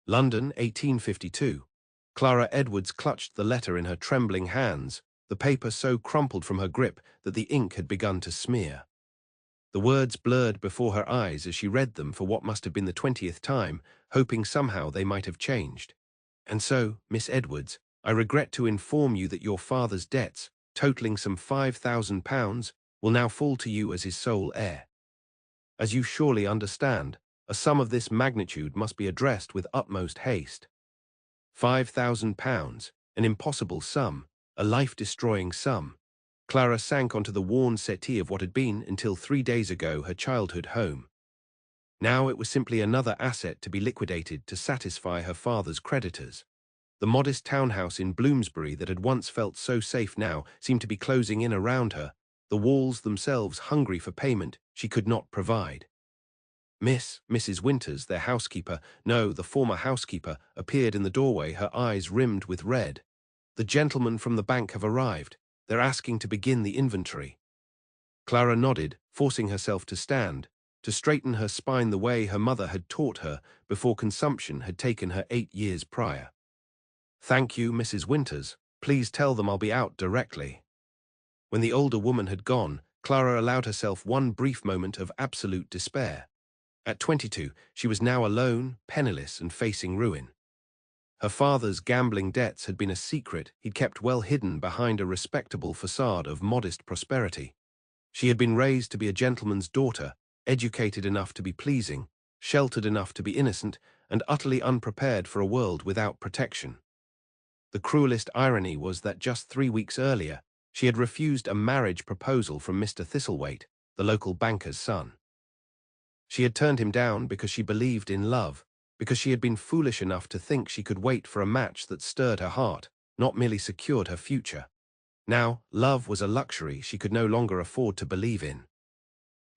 London, 1852. Clara Edwards clutched the letter in her trembling hands, the paper so crumpled from her grip that the ink had begun to smear. The words blurred before her eyes as she read them for what must have been the 20th time, hoping somehow they might have changed. And so, Miss Edwards, I regret to inform you that your father's debts, totaling some £5,000, will now fall to you as his sole heir. As you surely understand, a sum of this magnitude must be addressed with utmost haste. £5,000, an impossible sum, a life-destroying sum. Clara sank onto the worn settee of what had been, until 3 days ago, her childhood home. Now it was simply another asset to be liquidated to satisfy her father's creditors. The modest townhouse in Bloomsbury that had once felt so safe now seemed to be closing in around her, the walls themselves hungry for payment she could not provide. Mrs. Winters, their housekeeper, no, the former housekeeper, appeared in the doorway, her eyes rimmed with red. The gentlemen from the bank have arrived. They're asking to begin the inventory. Clara nodded, forcing herself to stand, to straighten her spine the way her mother had taught her before consumption had taken her 8 years prior. Thank you, Mrs. Winters. Please tell them I'll be out directly. When the older woman had gone, Clara allowed herself one brief moment of absolute despair. At 22, she was now alone, penniless, and facing ruin. Her father's gambling debts had been a secret he'd kept well hidden behind a respectable facade of modest prosperity. She had been raised to be a gentleman's daughter, educated enough to be pleasing, sheltered enough to be innocent, and utterly unprepared for a world without protection. The cruelest irony was that just 3 weeks earlier, she had refused a marriage proposal from Mr. Thistlethwaite, the local banker's son. She had turned him down because she believed in love, because she had been foolish enough to think she could wait for a match that stirred her heart, not merely secured her future. Now, love was a luxury she could no longer afford to believe in.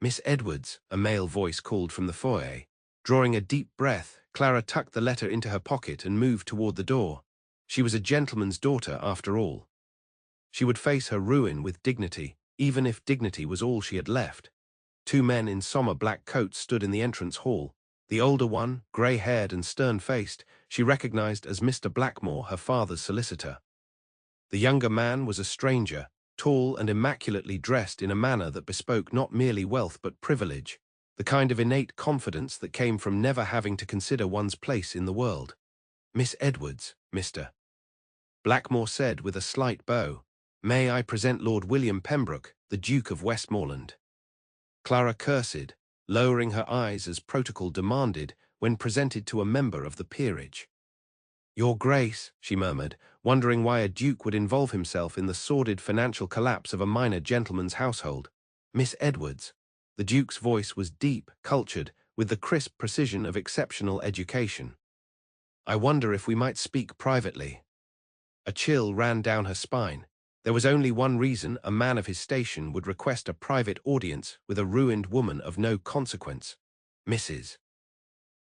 Miss Edwards, a male voice called from the foyer. Drawing a deep breath, Clara tucked the letter into her pocket and moved toward the door. She was a gentleman's daughter, after all. She would face her ruin with dignity, even if dignity was all she had left. 2 men in sombre black coats stood in the entrance hall. The older one, grey-haired and stern-faced, she recognized as Mr. Blackmore, her father's solicitor. The younger man was a stranger, tall and immaculately dressed in a manner that bespoke not merely wealth but privilege, the kind of innate confidence that came from never having to consider one's place in the world. Miss Edwards, Mr. Blackmore said with a slight bow, "May I present Lord William Pembroke, the Duke of Westmoreland?" Clara cursed, lowering her eyes as protocol demanded when presented to a member of the peerage. "Your Grace," she murmured, wondering why a duke would involve himself in the sordid financial collapse of a minor gentleman's household. "Miss Edwards." The duke's voice was deep, cultured, with the crisp precision of exceptional education. "I wonder if we might speak privately." A chill ran down her spine. There was only one reason a man of his station would request a private audience with a ruined woman of no consequence. "Mrs.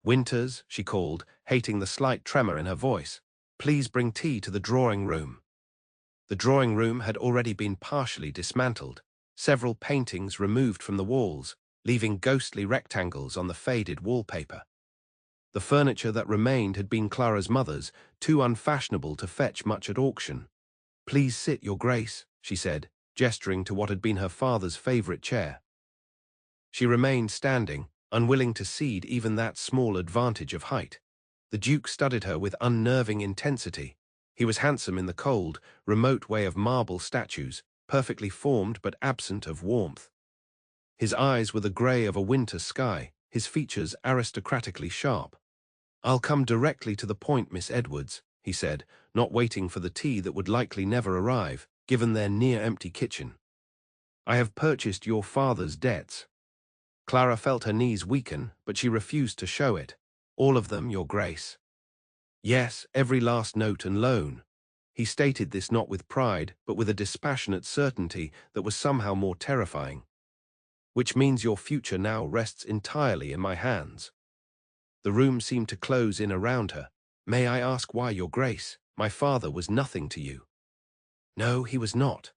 Winters," she called, hating the slight tremor in her voice, "please bring tea to the drawing-room." The drawing-room had already been partially dismantled, several paintings removed from the walls, leaving ghostly rectangles on the faded wallpaper. The furniture that remained had been Clara's mother's, too unfashionable to fetch much at auction. "Please sit, Your Grace," she said, gesturing to what had been her father's favorite chair. She remained standing, unwilling to cede even that small advantage of height. The Duke studied her with unnerving intensity. He was handsome in the cold, remote way of marble statues, perfectly formed but absent of warmth. His eyes were the grey of a winter sky, his features aristocratically sharp. "I'll come directly to the point, Miss Edwards," he said, not waiting for the tea that would likely never arrive, given their near-empty kitchen. "I have purchased your father's debts." Clara felt her knees weaken, but she refused to show it. "All of them, Your Grace." "Yes, every last note and loan." He stated this not with pride, but with a dispassionate certainty that was somehow more terrifying. "Which means your future now rests entirely in my hands." The room seemed to close in around her. "May I ask why, Your Grace? My father was nothing to you." "No, he was not."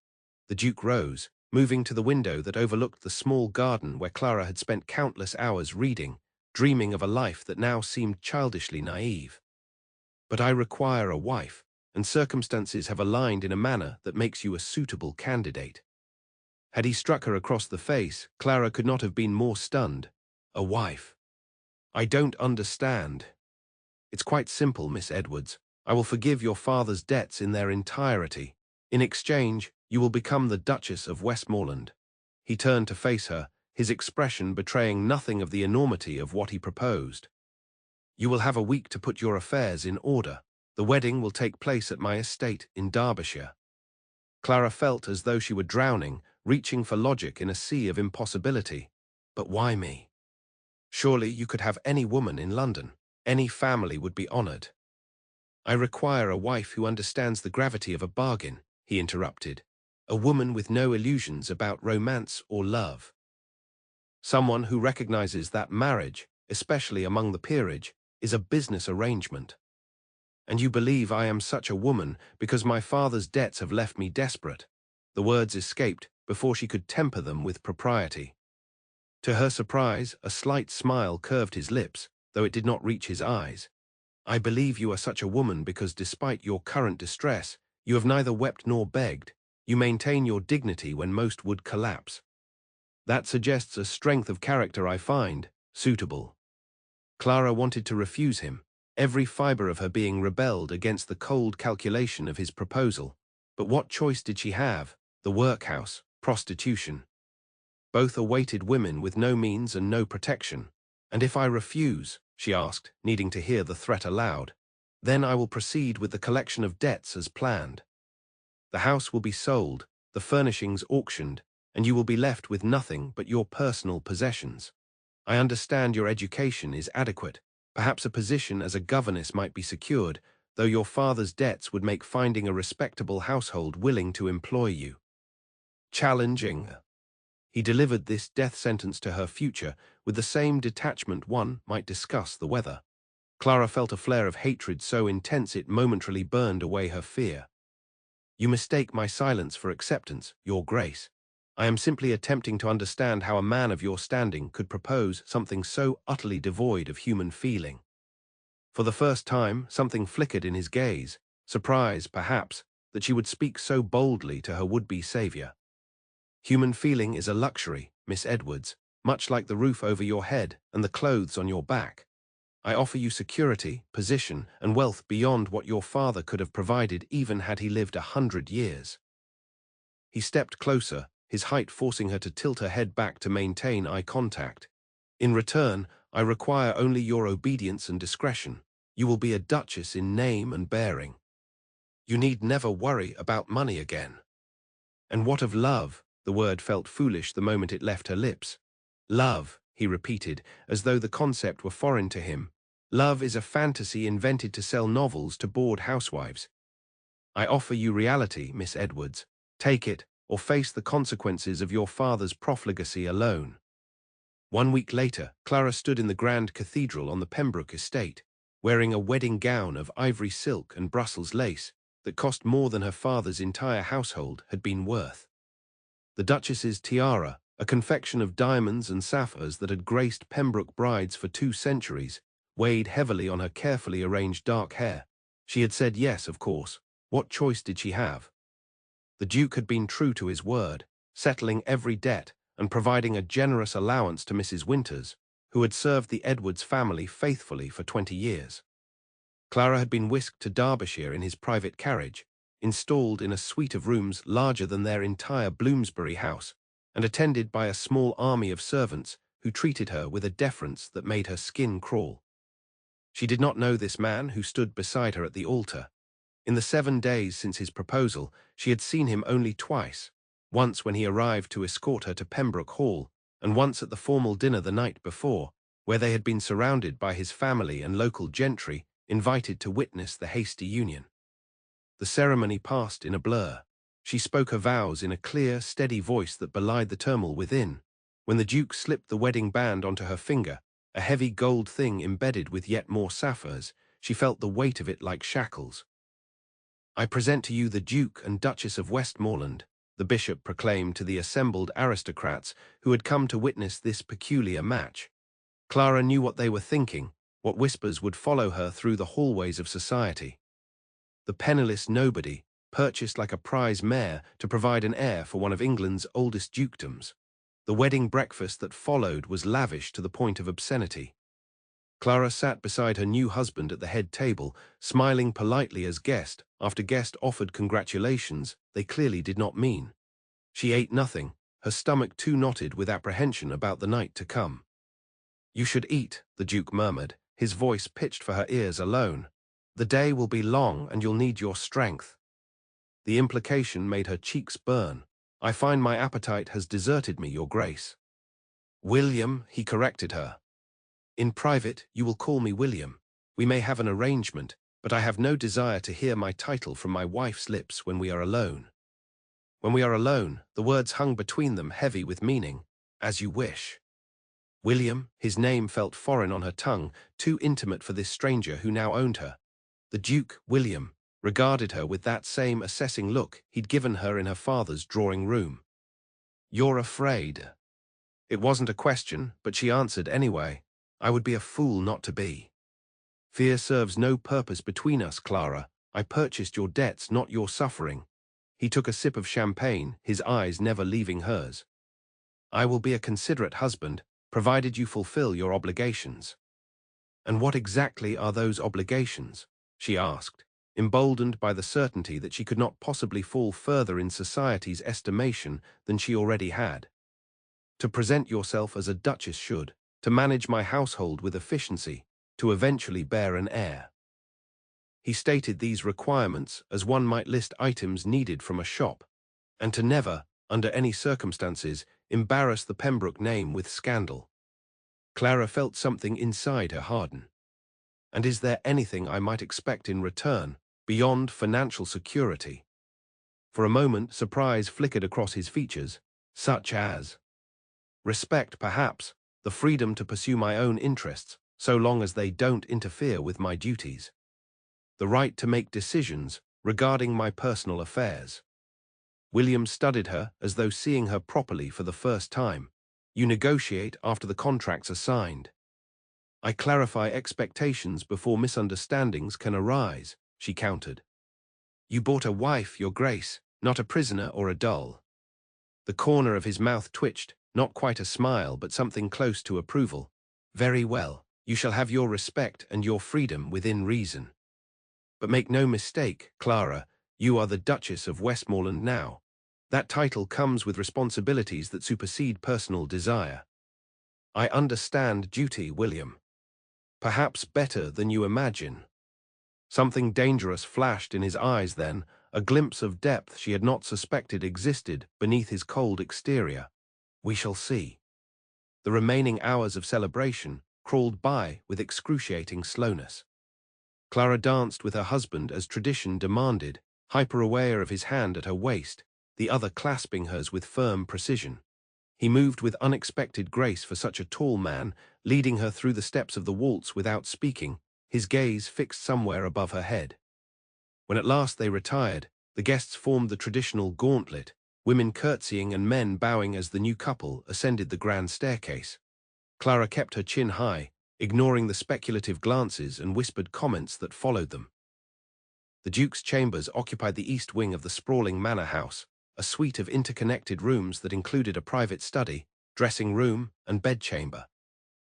The Duke rose, moving to the window that overlooked the small garden where Clara had spent countless hours reading, dreaming of a life that now seemed childishly naive. But I require a wife, and circumstances have aligned in a manner that makes you a suitable candidate. Had he struck her across the face, Clara could not have been more stunned. A wife. I don't understand. It's quite simple, Miss Edwards. I will forgive your father's debts in their entirety. In exchange, you will become the Duchess of Westmoreland. He turned to face her, his expression betraying nothing of the enormity of what he proposed. You will have a week to put your affairs in order. The wedding will take place at my estate in Derbyshire. Clara felt as though she were drowning, reaching for logic in a sea of impossibility. But why me? Surely you could have any woman in London. Any family would be honored. I require a wife who understands the gravity of a bargain, he interrupted. A woman with no illusions about romance or love. Someone who recognizes that marriage, especially among the peerage, is a business arrangement. And you believe I am such a woman because my father's debts have left me desperate. The words escaped before she could temper them with propriety. To her surprise, a slight smile curved his lips, though it did not reach his eyes. I believe you are such a woman because despite your current distress, you have neither wept nor begged. You maintain your dignity when most would collapse. That suggests a strength of character I find suitable. Clara wanted to refuse him. Every fiber of her being rebelled against the cold calculation of his proposal. But what choice did she have? The workhouse, prostitution. Both awaited women with no means and no protection. And if I refuse, she asked, needing to hear the threat aloud, then I will proceed with the collection of debts as planned. The house will be sold, the furnishings auctioned, and you will be left with nothing but your personal possessions. I understand your education is adequate. Perhaps a position as a governess might be secured, though your father's debts would make finding a respectable household willing to employ you. Challenging. He delivered this death sentence to her future with the same detachment one might discuss the weather. Clara felt a flare of hatred so intense it momentarily burned away her fear. You mistake my silence for acceptance, Your Grace. I am simply attempting to understand how a man of your standing could propose something so utterly devoid of human feeling. For the first time, something flickered in his gaze, surprise, perhaps, that she would speak so boldly to her would-be savior. Human feeling is a luxury, Miss Edwards, much like the roof over your head and the clothes on your back. I offer you security, position, and wealth beyond what your father could have provided even had he lived 100 years. He stepped closer, his height forcing her to tilt her head back to maintain eye contact. In return, I require only your obedience and discretion. You will be a duchess in name and bearing. You need never worry about money again. And what of love? The word felt foolish the moment it left her lips. Love, he repeated, as though the concept were foreign to him. Love is a fantasy invented to sell novels to bored housewives. I offer you reality, Miss Edwards. Take it, or face the consequences of your father's profligacy alone. 1 week later, Clara stood in the grand cathedral on the Pembroke estate, wearing a wedding gown of ivory silk and Brussels lace that cost more than her father's entire household had been worth. The Duchess's tiara, a confection of diamonds and sapphires that had graced Pembroke brides for 2 centuries, weighed heavily on her carefully arranged dark hair. She had said yes, of course. What choice did she have? The Duke had been true to his word, settling every debt and providing a generous allowance to Mrs. Winters, who had served the Edwards family faithfully for 20 years. Clara had been whisked to Derbyshire in his private carriage, installed in a suite of rooms larger than their entire Bloomsbury house, and attended by a small army of servants who treated her with a deference that made her skin crawl. She did not know this man who stood beside her at the altar. In the 7 days since his proposal, she had seen him only twice, once when he arrived to escort her to Pembroke Hall, and once at the formal dinner the night before, where they had been surrounded by his family and local gentry invited to witness the hasty union. The ceremony passed in a blur. She spoke her vows in a clear, steady voice that belied the turmoil within. When the Duke slipped the wedding band onto her finger, a heavy gold thing embedded with yet more sapphires, she felt the weight of it like shackles. I present to you the Duke and Duchess of Westmoreland, the bishop proclaimed to the assembled aristocrats who had come to witness this peculiar match. Clara knew what they were thinking. What whispers would follow her through the hallways of society? The penniless nobody, purchased like a prize mare to provide an heir for one of England's oldest dukedoms. The wedding breakfast that followed was lavish to the point of obscenity. Clara sat beside her new husband at the head table, smiling politely as guest after guest offered congratulations they clearly did not mean. She ate nothing, her stomach too knotted with apprehension about the night to come. "You should eat," the Duke murmured, his voice pitched for her ears alone. "The day will be long and you'll need your strength." The implication made her cheeks burn. "I find my appetite has deserted me, Your Grace." "William," he corrected her. "In private, you will call me William. We may have an arrangement, but I have no desire to hear my title from my wife's lips when we are alone." When we are alone, the words hung between them heavy with meaning. "As you wish." William, his name felt foreign on her tongue, too intimate for this stranger who now owned her. The Duke, William, regarded her with that same assessing look he'd given her in her father's drawing room. "You're afraid." It wasn't a question, but she answered anyway. "I would be a fool not to be." "Fear serves no purpose between us, Clara. I purchased your debts, not your suffering." He took a sip of champagne, his eyes never leaving hers. "I will be a considerate husband, provided you fulfill your obligations." "And what exactly are those obligations?" she asked, emboldened by the certainty that she could not possibly fall further in society's estimation than she already had. "To present yourself as a duchess should, to manage my household with efficiency, to eventually bear an heir." He stated these requirements as one might list items needed from a shop, and to never, under any circumstances, embarrass the Pembroke name with scandal. Clara felt something inside her harden. "And is there anything I might expect in return, beyond financial security?" For a moment, surprise flickered across his features. "Such as?" "Respect, perhaps, the freedom to pursue my own interests, so long as they don't interfere with my duties. The right to make decisions regarding my personal affairs." William studied her as though seeing her properly for the first time. "You negotiate after the contracts are signed." "I clarify expectations before misunderstandings can arise," she countered. "You bought a wife, Your Grace, not a prisoner or a doll." The corner of his mouth twitched, not quite a smile, but something close to approval. "Very well, you shall have your respect and your freedom within reason. But make no mistake, Clara, you are the Duchess of Westmoreland now. That title comes with responsibilities that supersede personal desire." "I understand duty, William. Perhaps better than you imagine." Something dangerous flashed in his eyes then, a glimpse of depth she had not suspected existed beneath his cold exterior. "We shall see." The remaining hours of celebration crawled by with excruciating slowness. Clara danced with her husband as tradition demanded, hyper-aware of his hand at her waist, the other clasping hers with firm precision. He moved with unexpected grace for such a tall man, leading her through the steps of the waltz without speaking, his gaze fixed somewhere above her head. When at last they retired, the guests formed the traditional gauntlet, women curtsying and men bowing as the new couple ascended the grand staircase. Clara kept her chin high, ignoring the speculative glances and whispered comments that followed them. The Duke's chambers occupied the east wing of the sprawling manor house, a suite of interconnected rooms that included a private study, dressing room, and bedchamber.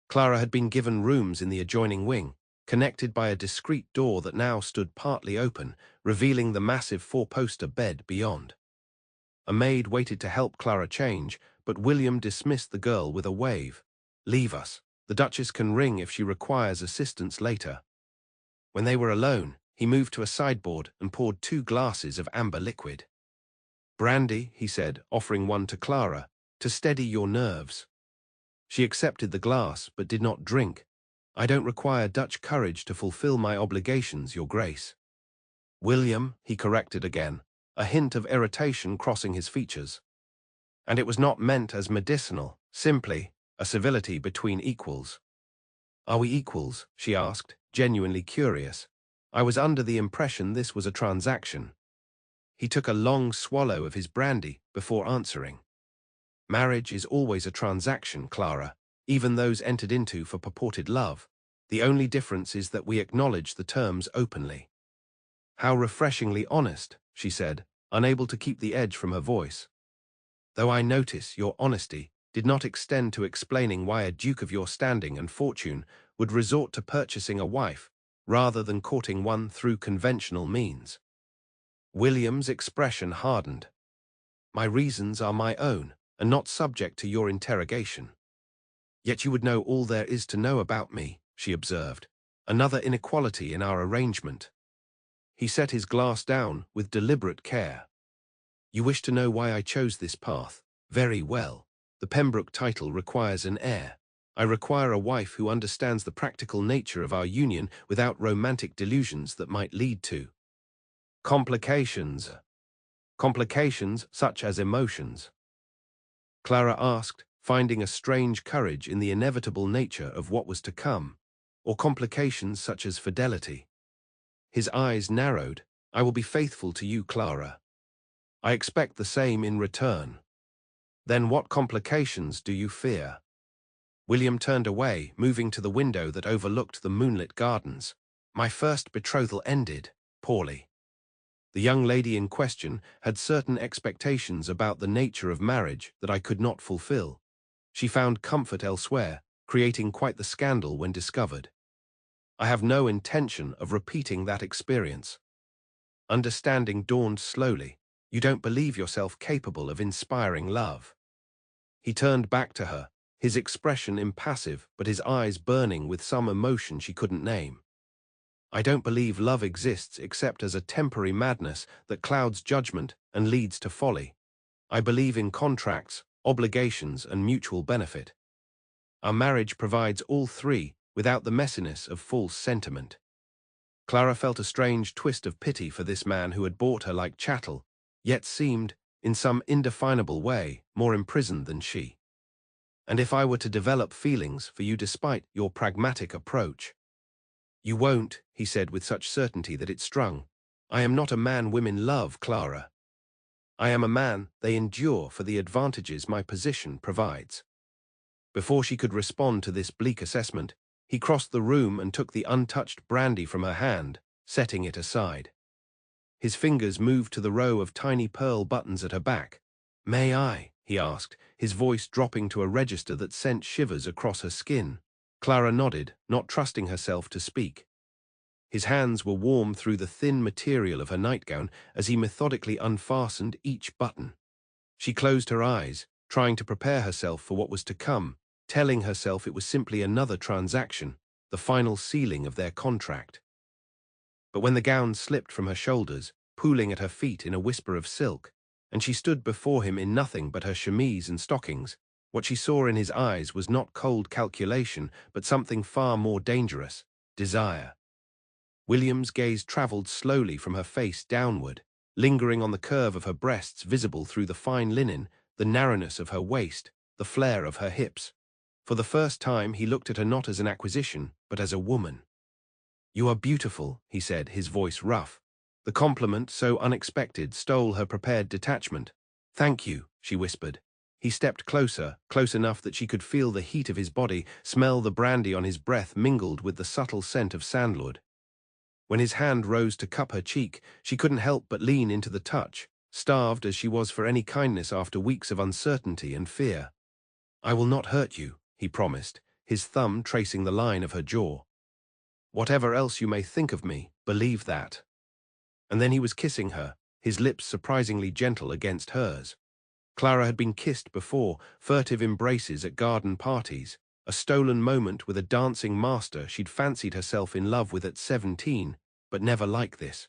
Clara had been given rooms in the adjoining wing, connected by a discreet door that now stood partly open, revealing the massive four-poster bed beyond. A maid waited to help Clara change, but William dismissed the girl with a wave. "Leave us. The Duchess can ring if she requires assistance later." When they were alone, he moved to a sideboard and poured 2 glasses of amber liquid. "Brandy," he said, offering one to Clara, "to steady your nerves." She accepted the glass, but did not drink. "I don't require Dutch courage to fulfill my obligations, Your Grace." "William," he corrected again, a hint of irritation crossing his features. "And it was not meant as medicinal, simply a civility between equals." "Are we equals?" she asked, genuinely curious. "I was under the impression this was a transaction." He took a long swallow of his brandy before answering. "Marriage is always a transaction, Clara, even those entered into for purported love. The only difference is that we acknowledge the terms openly." "How refreshingly honest," she said, unable to keep the edge from her voice. "Though I notice your honesty did not extend to explaining why a duke of your standing and fortune would resort to purchasing a wife rather than courting one through conventional means." William's expression hardened. "My reasons are my own, and not subject to your interrogation." "Yet you would know all there is to know about me," she observed. "Another inequality in our arrangement." He set his glass down with deliberate care. "You wish to know why I chose this path? Very well. The Pembroke title requires an heir. I require a wife who understands the practical nature of our union without romantic delusions that might lead to complications. Complications such as emotions." Clara asked, finding a strange courage in the inevitable nature of what was to come, "or complications such as fidelity." His eyes narrowed. "I will be faithful to you, Clara. I expect the same in return." "Then what complications do you fear?" William turned away, moving to the window that overlooked the moonlit gardens. "My first betrothal ended poorly." The young lady in question had certain expectations about the nature of marriage that I could not fulfill. She found comfort elsewhere, creating quite the scandal when discovered. I have no intention of repeating that experience. Understanding dawned slowly. You don't believe yourself capable of inspiring love. He turned back to her, his expression impassive but his eyes burning with some emotion she couldn't name. I don't believe love exists except as a temporary madness that clouds judgment and leads to folly. I believe in contracts, obligations, and mutual benefit. Our marriage provides all three without the messiness of false sentiment. Clara felt a strange twist of pity for this man who had bought her like chattel, yet seemed, in some indefinable way, more imprisoned than she. "And if I were to develop feelings for you despite your pragmatic approach?" "You won't," he said with such certainty that it strung. "I am not a man women love, Clara. I am a man they endure for the advantages my position provides." Before she could respond to this bleak assessment, he crossed the room and took the untouched brandy from her hand, setting it aside. His fingers moved to the row of tiny pearl buttons at her back. "May I?" he asked, his voice dropping to a register that sent shivers across her skin. Clara nodded, not trusting herself to speak. His hands were warm through the thin material of her nightgown as he methodically unfastened each button. She closed her eyes, trying to prepare herself for what was to come, telling herself it was simply another transaction, the final sealing of their contract. But when the gown slipped from her shoulders, pooling at her feet in a whisper of silk, and she stood before him in nothing but her chemise and stockings, what she saw in his eyes was not cold calculation, but something far more dangerous: desire. William's gaze traveled slowly from her face downward, lingering on the curve of her breasts visible through the fine linen, the narrowness of her waist, the flare of her hips. For the first time he looked at her not as an acquisition, but as a woman. "You are beautiful," he said, his voice rough. The compliment, so unexpected, stole her prepared detachment. "Thank you," she whispered. He stepped closer, close enough that she could feel the heat of his body, smell the brandy on his breath mingled with the subtle scent of sandalwood. When his hand rose to cup her cheek, she couldn't help but lean into the touch, starved as she was for any kindness after weeks of uncertainty and fear. "I will not hurt you," he promised, his thumb tracing the line of her jaw. "Whatever else you may think of me, believe that." And then he was kissing her, his lips surprisingly gentle against hers. Clara had been kissed before, furtive embraces at garden parties, a stolen moment with a dancing master she'd fancied herself in love with at 17, but never like this.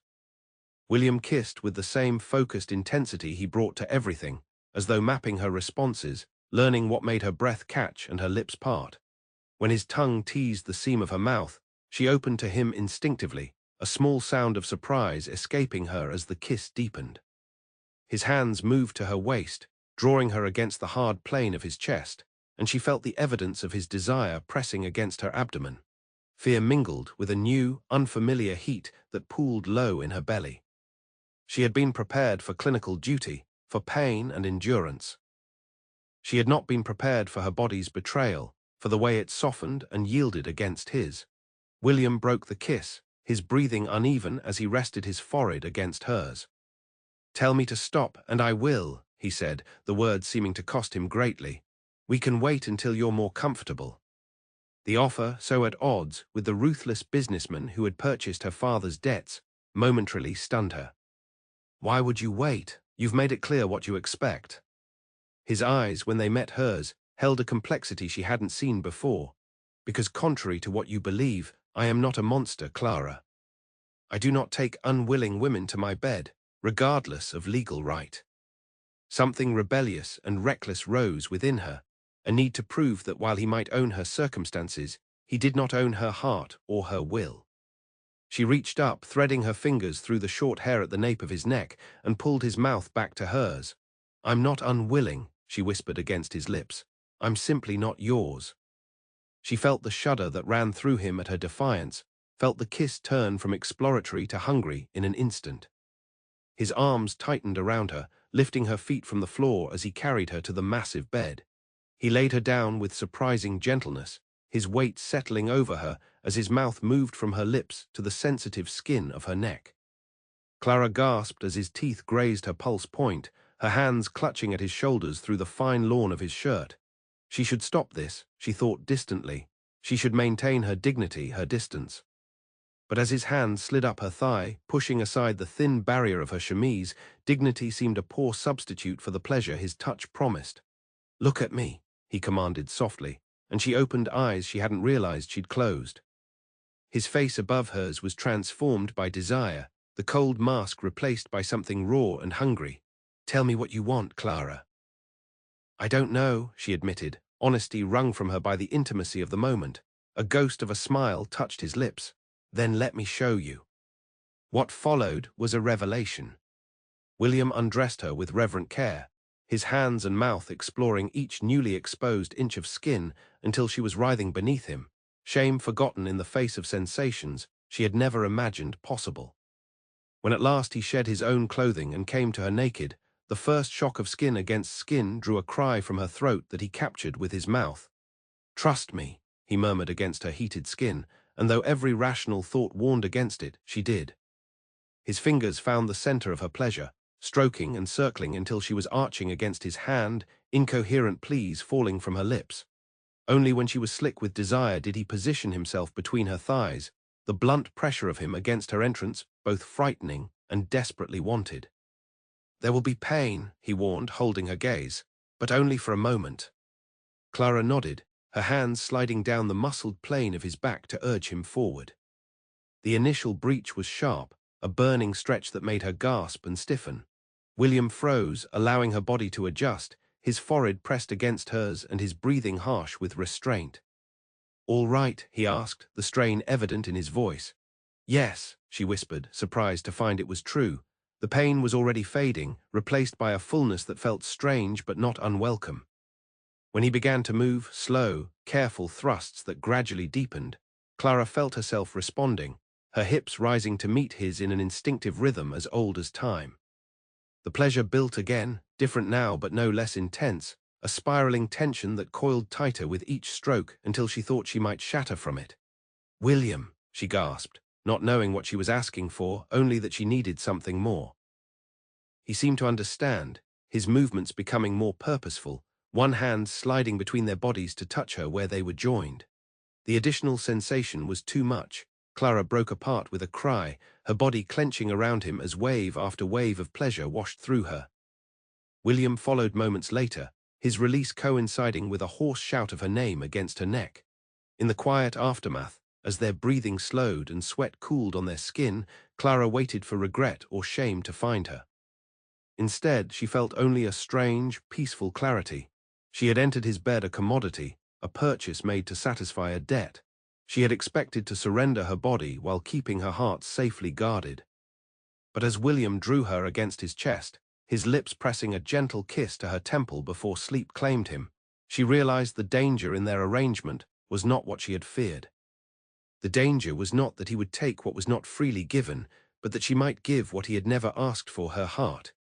William kissed with the same focused intensity he brought to everything, as though mapping her responses, learning what made her breath catch and her lips part. When his tongue teased the seam of her mouth, she opened to him instinctively, a small sound of surprise escaping her as the kiss deepened. His hands moved to her waist, drawing her against the hard plane of his chest, and she felt the evidence of his desire pressing against her abdomen. Fear mingled with a new, unfamiliar heat that pooled low in her belly. She had been prepared for clinical duty, for pain and endurance. She had not been prepared for her body's betrayal, for the way it softened and yielded against his. William broke the kiss, his breathing uneven as he rested his forehead against hers. "Tell me to stop, and I will," he said, the words seeming to cost him greatly. "We can wait until you're more comfortable." The offer, so at odds with the ruthless businessman who had purchased her father's debts, momentarily stunned her. "Why would you wait? You've made it clear what you expect." His eyes, when they met hers, held a complexity she hadn't seen before. "Because contrary to what you believe, I am not a monster, Clara. I do not take unwilling women to my bed, regardless of legal right." Something rebellious and reckless rose within her, a need to prove that while he might own her circumstances, he did not own her heart or her will. She reached up, threading her fingers through the short hair at the nape of his neck, and pulled his mouth back to hers. "I'm not unwilling," she whispered against his lips. "I'm simply not yours." She felt the shudder that ran through him at her defiance, felt the kiss turn from exploratory to hungry in an instant. His arms tightened around her, lifting her feet from the floor as he carried her to the massive bed. He laid her down with surprising gentleness, his weight settling over her as his mouth moved from her lips to the sensitive skin of her neck. Clara gasped as his teeth grazed her pulse point, her hands clutching at his shoulders through the fine lawn of his shirt. She should stop this, she thought distantly. She should maintain her dignity, her distance. But as his hand slid up her thigh, pushing aside the thin barrier of her chemise, dignity seemed a poor substitute for the pleasure his touch promised. "Look at me," he commanded softly, and she opened eyes she hadn't realized she'd closed. His face above hers was transformed by desire, the cold mask replaced by something raw and hungry. "Tell me what you want, Clara." "I don't know," she admitted, honesty wrung from her by the intimacy of the moment. A ghost of a smile touched his lips. "Then let me show you." What followed was a revelation. William undressed her with reverent care, his hands and mouth exploring each newly exposed inch of skin until she was writhing beneath him, shame forgotten in the face of sensations she had never imagined possible. When at last he shed his own clothing and came to her naked, the first shock of skin against skin drew a cry from her throat that he captured with his mouth. "Trust me," he murmured against her heated skin, and though every rational thought warned against it, she did. His fingers found the center of her pleasure, stroking and circling until she was arching against his hand, incoherent pleas falling from her lips. Only when she was slick with desire did he position himself between her thighs, the blunt pressure of him against her entrance both frightening and desperately wanted. "There will be pain," he warned, holding her gaze, "but only for a moment." Clara nodded, her hands sliding down the muscled plane of his back to urge him forward. The initial breach was sharp, a burning stretch that made her gasp and stiffen. William froze, allowing her body to adjust, his forehead pressed against hers and his breathing harsh with restraint. "All right?" he asked, the strain evident in his voice. "Yes," she whispered, surprised to find it was true. The pain was already fading, replaced by a fullness that felt strange but not unwelcome. When he began to move, slow, careful thrusts that gradually deepened, Clara felt herself responding, her hips rising to meet his in an instinctive rhythm as old as time. The pleasure built again, different now but no less intense, a spiraling tension that coiled tighter with each stroke until she thought she might shatter from it. "William," she gasped, not knowing what she was asking for, only that she needed something more. He seemed to understand, his movements becoming more purposeful, one hand sliding between their bodies to touch her where they were joined. The additional sensation was too much. Clara broke apart with a cry, her body clenching around him as wave after wave of pleasure washed through her. William followed moments later, his release coinciding with a hoarse shout of her name against her neck. In the quiet aftermath, as their breathing slowed and sweat cooled on their skin, Clara waited for regret or shame to find her. Instead, she felt only a strange, peaceful clarity. She had entered his bed a commodity, a purchase made to satisfy a debt. She had expected to surrender her body while keeping her heart safely guarded. But as William drew her against his chest, his lips pressing a gentle kiss to her temple before sleep claimed him, she realized the danger in their arrangement was not what she had feared. The danger was not that he would take what was not freely given, but that she might give what he had never asked for, her heart.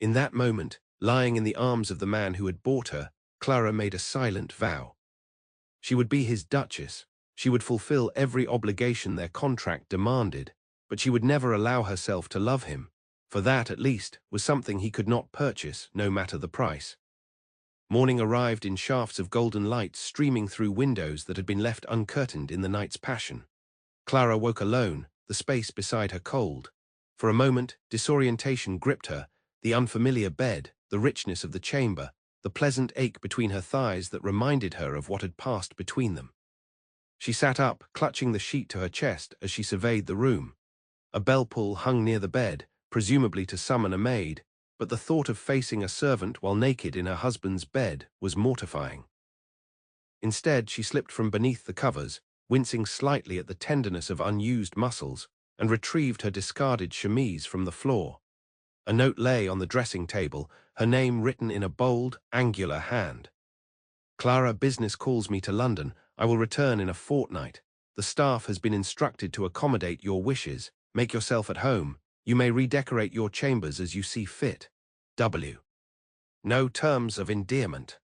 In that moment, lying in the arms of the man who had bought her, Clara made a silent vow. She would be his duchess. She would fulfill every obligation their contract demanded, but she would never allow herself to love him, for that, at least, was something he could not purchase, no matter the price. Morning arrived in shafts of golden light streaming through windows that had been left uncurtained in the night's passion. Clara woke alone, the space beside her cold. For a moment, disorientation gripped her, the unfamiliar bed, the richness of the chamber, the pleasant ache between her thighs that reminded her of what had passed between them. She sat up, clutching the sheet to her chest as she surveyed the room. A bell pull hung near the bed, presumably to summon a maid, but the thought of facing a servant while naked in her husband's bed was mortifying. Instead, she slipped from beneath the covers, wincing slightly at the tenderness of unused muscles, and retrieved her discarded chemise from the floor. A note lay on the dressing table, her name written in a bold, angular hand. Clara, business calls me to London. I will return in a fortnight. The staff has been instructed to accommodate your wishes. Make yourself at home. You may redecorate your chambers as you see fit. W. No terms of endearment.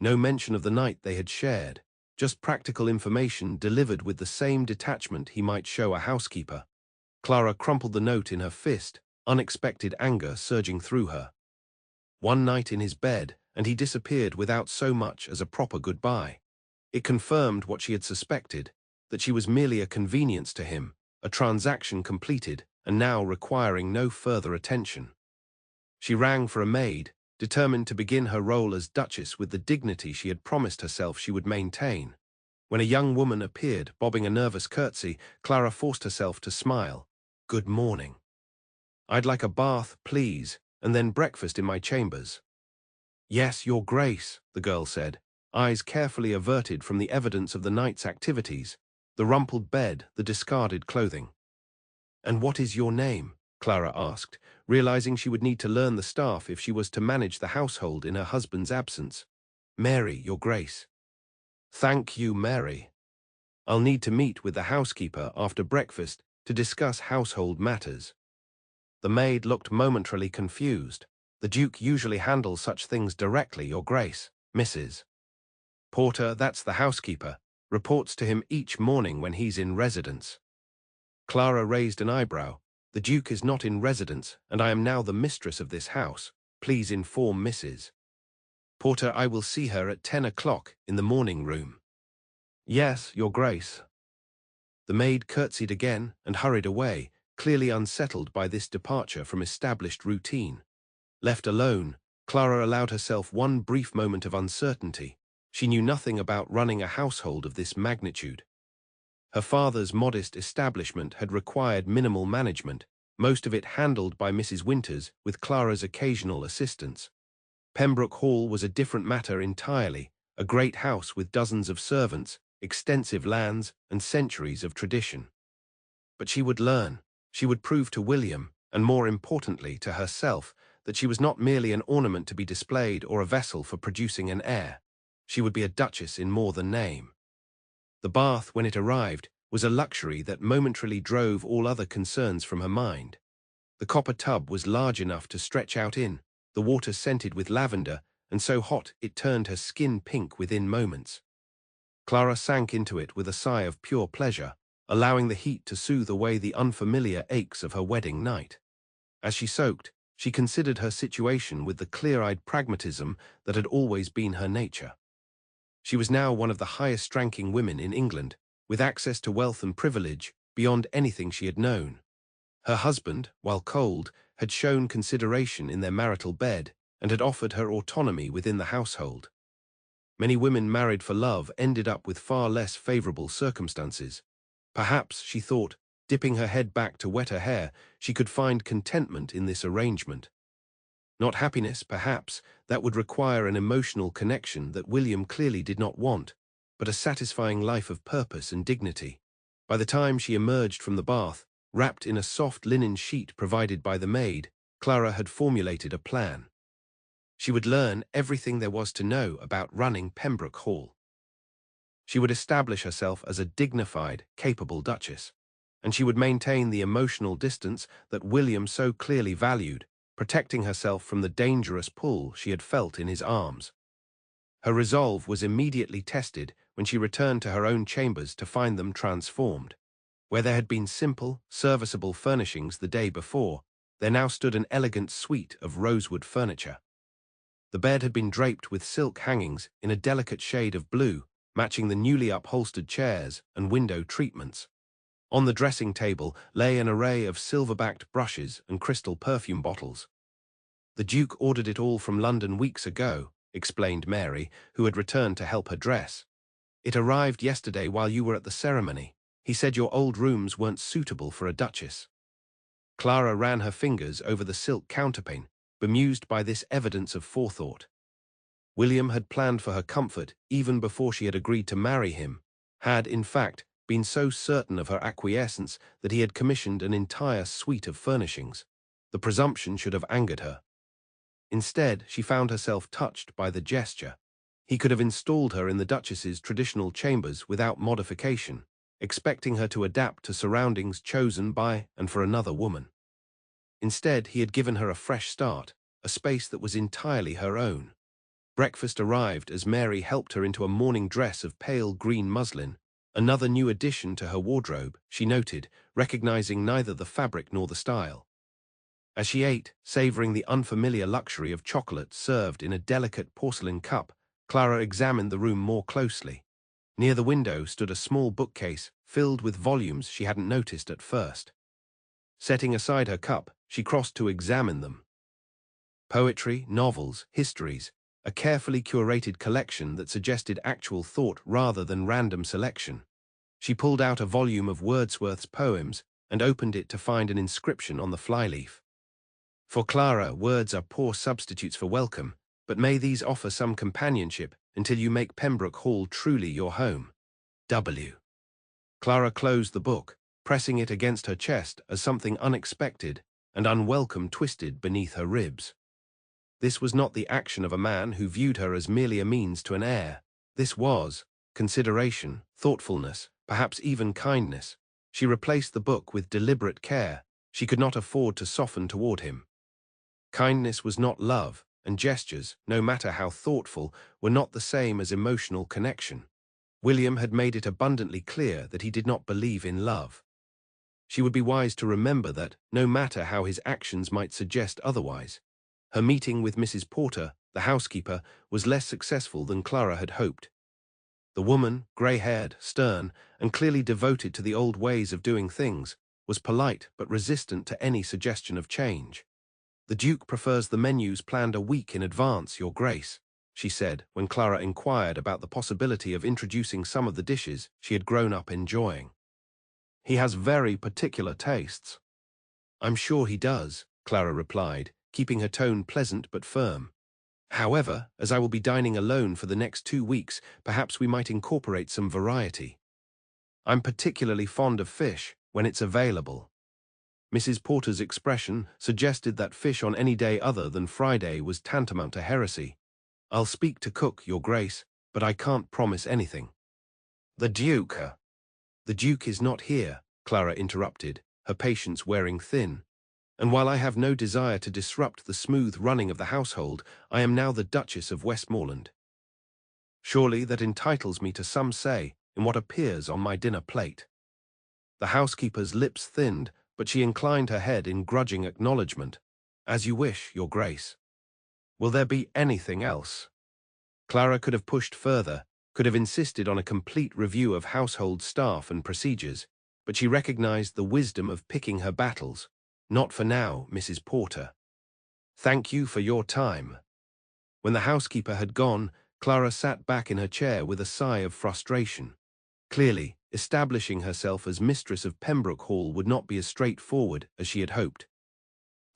No mention of the night they had shared, just practical information delivered with the same detachment he might show a housekeeper. Clara crumpled the note in her fist, unexpected anger surging through her. One night in his bed, and he disappeared without so much as a proper goodbye. It confirmed what she had suspected, that she was merely a convenience to him, a transaction completed and now requiring no further attention. She rang for a maid, determined to begin her role as Duchess with the dignity she had promised herself she would maintain. When a young woman appeared, bobbing a nervous curtsy, Clara forced herself to smile. "Good morning. I'd like a bath, please, and then breakfast in my chambers." "Yes, Your Grace," the girl said, eyes carefully averted from the evidence of the night's activities, the rumpled bed, the discarded clothing. "And what is your name?" Clara asked, realizing she would need to learn the staff if she was to manage the household in her husband's absence. "Mary, Your Grace." "Thank you, Mary. I'll need to meet with the housekeeper after breakfast to discuss household matters." The maid looked momentarily confused. "The Duke usually handles such things directly, Your Grace, Mrs. Porter, that's the housekeeper, reports to him each morning when he's in residence." Clara raised an eyebrow. "The Duke is not in residence, and I am now the mistress of this house. Please inform Mrs. Porter I will see her at 10 o'clock in the morning room." "Yes, Your Grace." The maid curtsied again and hurried away, clearly unsettled by this departure from established routine. Left alone, Clara allowed herself one brief moment of uncertainty. She knew nothing about running a household of this magnitude. Her father's modest establishment had required minimal management, most of it handled by Mrs. Winters with Clara's occasional assistance. Pembroke Hall was a different matter entirely, a great house with dozens of servants, extensive lands, and centuries of tradition. But she would learn. She would prove to William, and more importantly to herself, that she was not merely an ornament to be displayed or a vessel for producing an heir. She would be a duchess in more than name. The bath, when it arrived, was a luxury that momentarily drove all other concerns from her mind. The copper tub was large enough to stretch out in, the water scented with lavender, and so hot it turned her skin pink within moments. Clara sank into it with a sigh of pure pleasure, allowing the heat to soothe away the unfamiliar aches of her wedding night. As she soaked, she considered her situation with the clear-eyed pragmatism that had always been her nature. She was now one of the highest-ranking women in England, with access to wealth and privilege beyond anything she had known. Her husband, while cold, had shown consideration in their marital bed and had offered her autonomy within the household. Many women married for love ended up with far less favorable circumstances. Perhaps, she thought, dipping her head back to wet her hair, she could find contentment in this arrangement. Not happiness, perhaps, that would require an emotional connection that William clearly did not want, but a satisfying life of purpose and dignity. By the time she emerged from the bath, wrapped in a soft linen sheet provided by the maid, Clara had formulated a plan. She would learn everything there was to know about running Pembroke Hall. She would establish herself as a dignified, capable duchess, and she would maintain the emotional distance that William so clearly valued, protecting herself from the dangerous pull she had felt in his arms. Her resolve was immediately tested when she returned to her own chambers to find them transformed. Where there had been simple, serviceable furnishings the day before, there now stood an elegant suite of rosewood furniture. The bed had been draped with silk hangings in a delicate shade of blue, matching the newly upholstered chairs and window treatments. On the dressing table lay an array of silver-backed brushes and crystal perfume bottles. "The Duke ordered it all from London weeks ago," explained Mary, who had returned to help her dress. "It arrived yesterday while you were at the ceremony. He said your old rooms weren't suitable for a duchess." Clara ran her fingers over the silk counterpane, bemused by this evidence of forethought. William had planned for her comfort even before she had agreed to marry him, had, in fact, been so certain of her acquiescence that he had commissioned an entire suite of furnishings. The presumption should have angered her. Instead, she found herself touched by the gesture. He could have installed her in the Duchess's traditional chambers without modification, expecting her to adapt to surroundings chosen by and for another woman. Instead, he had given her a fresh start, a space that was entirely her own. Breakfast arrived as Mary helped her into a morning dress of pale green muslin, another new addition to her wardrobe, she noted, recognizing neither the fabric nor the style. As she ate, savoring the unfamiliar luxury of chocolate served in a delicate porcelain cup, Clara examined the room more closely. Near the window stood a small bookcase filled with volumes she hadn't noticed at first. Setting aside her cup, she crossed to examine them. Poetry, novels, histories, a carefully curated collection that suggested actual thought rather than random selection. She pulled out a volume of Wordsworth's poems and opened it to find an inscription on the flyleaf. "For Clara, words are poor substitutes for welcome, but may these offer some companionship until you make Pembroke Hall truly your home. W." Clara closed the book, pressing it against her chest as something unexpected and unwelcome twisted beneath her ribs. This was not the action of a man who viewed her as merely a means to an heir. This was consideration, thoughtfulness, perhaps even kindness. She replaced the book with deliberate care. She could not afford to soften toward him. Kindness was not love, and gestures, no matter how thoughtful, were not the same as emotional connection. William had made it abundantly clear that he did not believe in love. She would be wise to remember that, no matter how his actions might suggest otherwise. Her meeting with Mrs. Porter, the housekeeper, was less successful than Clara had hoped. The woman, grey-haired, stern, and clearly devoted to the old ways of doing things, was polite but resistant to any suggestion of change. "The Duke prefers the menus planned a week in advance, Your Grace," she said when Clara inquired about the possibility of introducing some of the dishes she had grown up enjoying. "He has very particular tastes." "I'm sure he does," Clara replied, keeping her tone pleasant but firm. "However, as I will be dining alone for the next 2 weeks, perhaps we might incorporate some variety. I'm particularly fond of fish, when it's available." Mrs. Porter's expression suggested that fish on any day other than Friday was tantamount to heresy. "I'll speak to cook, Your Grace, but I can't promise anything." "The Duke." "The Duke is not here," Clara interrupted, her patience wearing thin. "And while I have no desire to disrupt the smooth running of the household, I am now the Duchess of Westmoreland. Surely that entitles me to some say in what appears on my dinner plate." The housekeeper's lips thinned, but she inclined her head in grudging acknowledgement. "As you wish, Your Grace." "Will there be anything else?" Clara could have pushed further, could have insisted on a complete review of household staff and procedures, but she recognized the wisdom of picking her battles. "Not for now, Mrs. Porter. Thank you for your time." When the housekeeper had gone, Clara sat back in her chair with a sigh of frustration. Clearly, establishing herself as mistress of Pembroke Hall would not be as straightforward as she had hoped.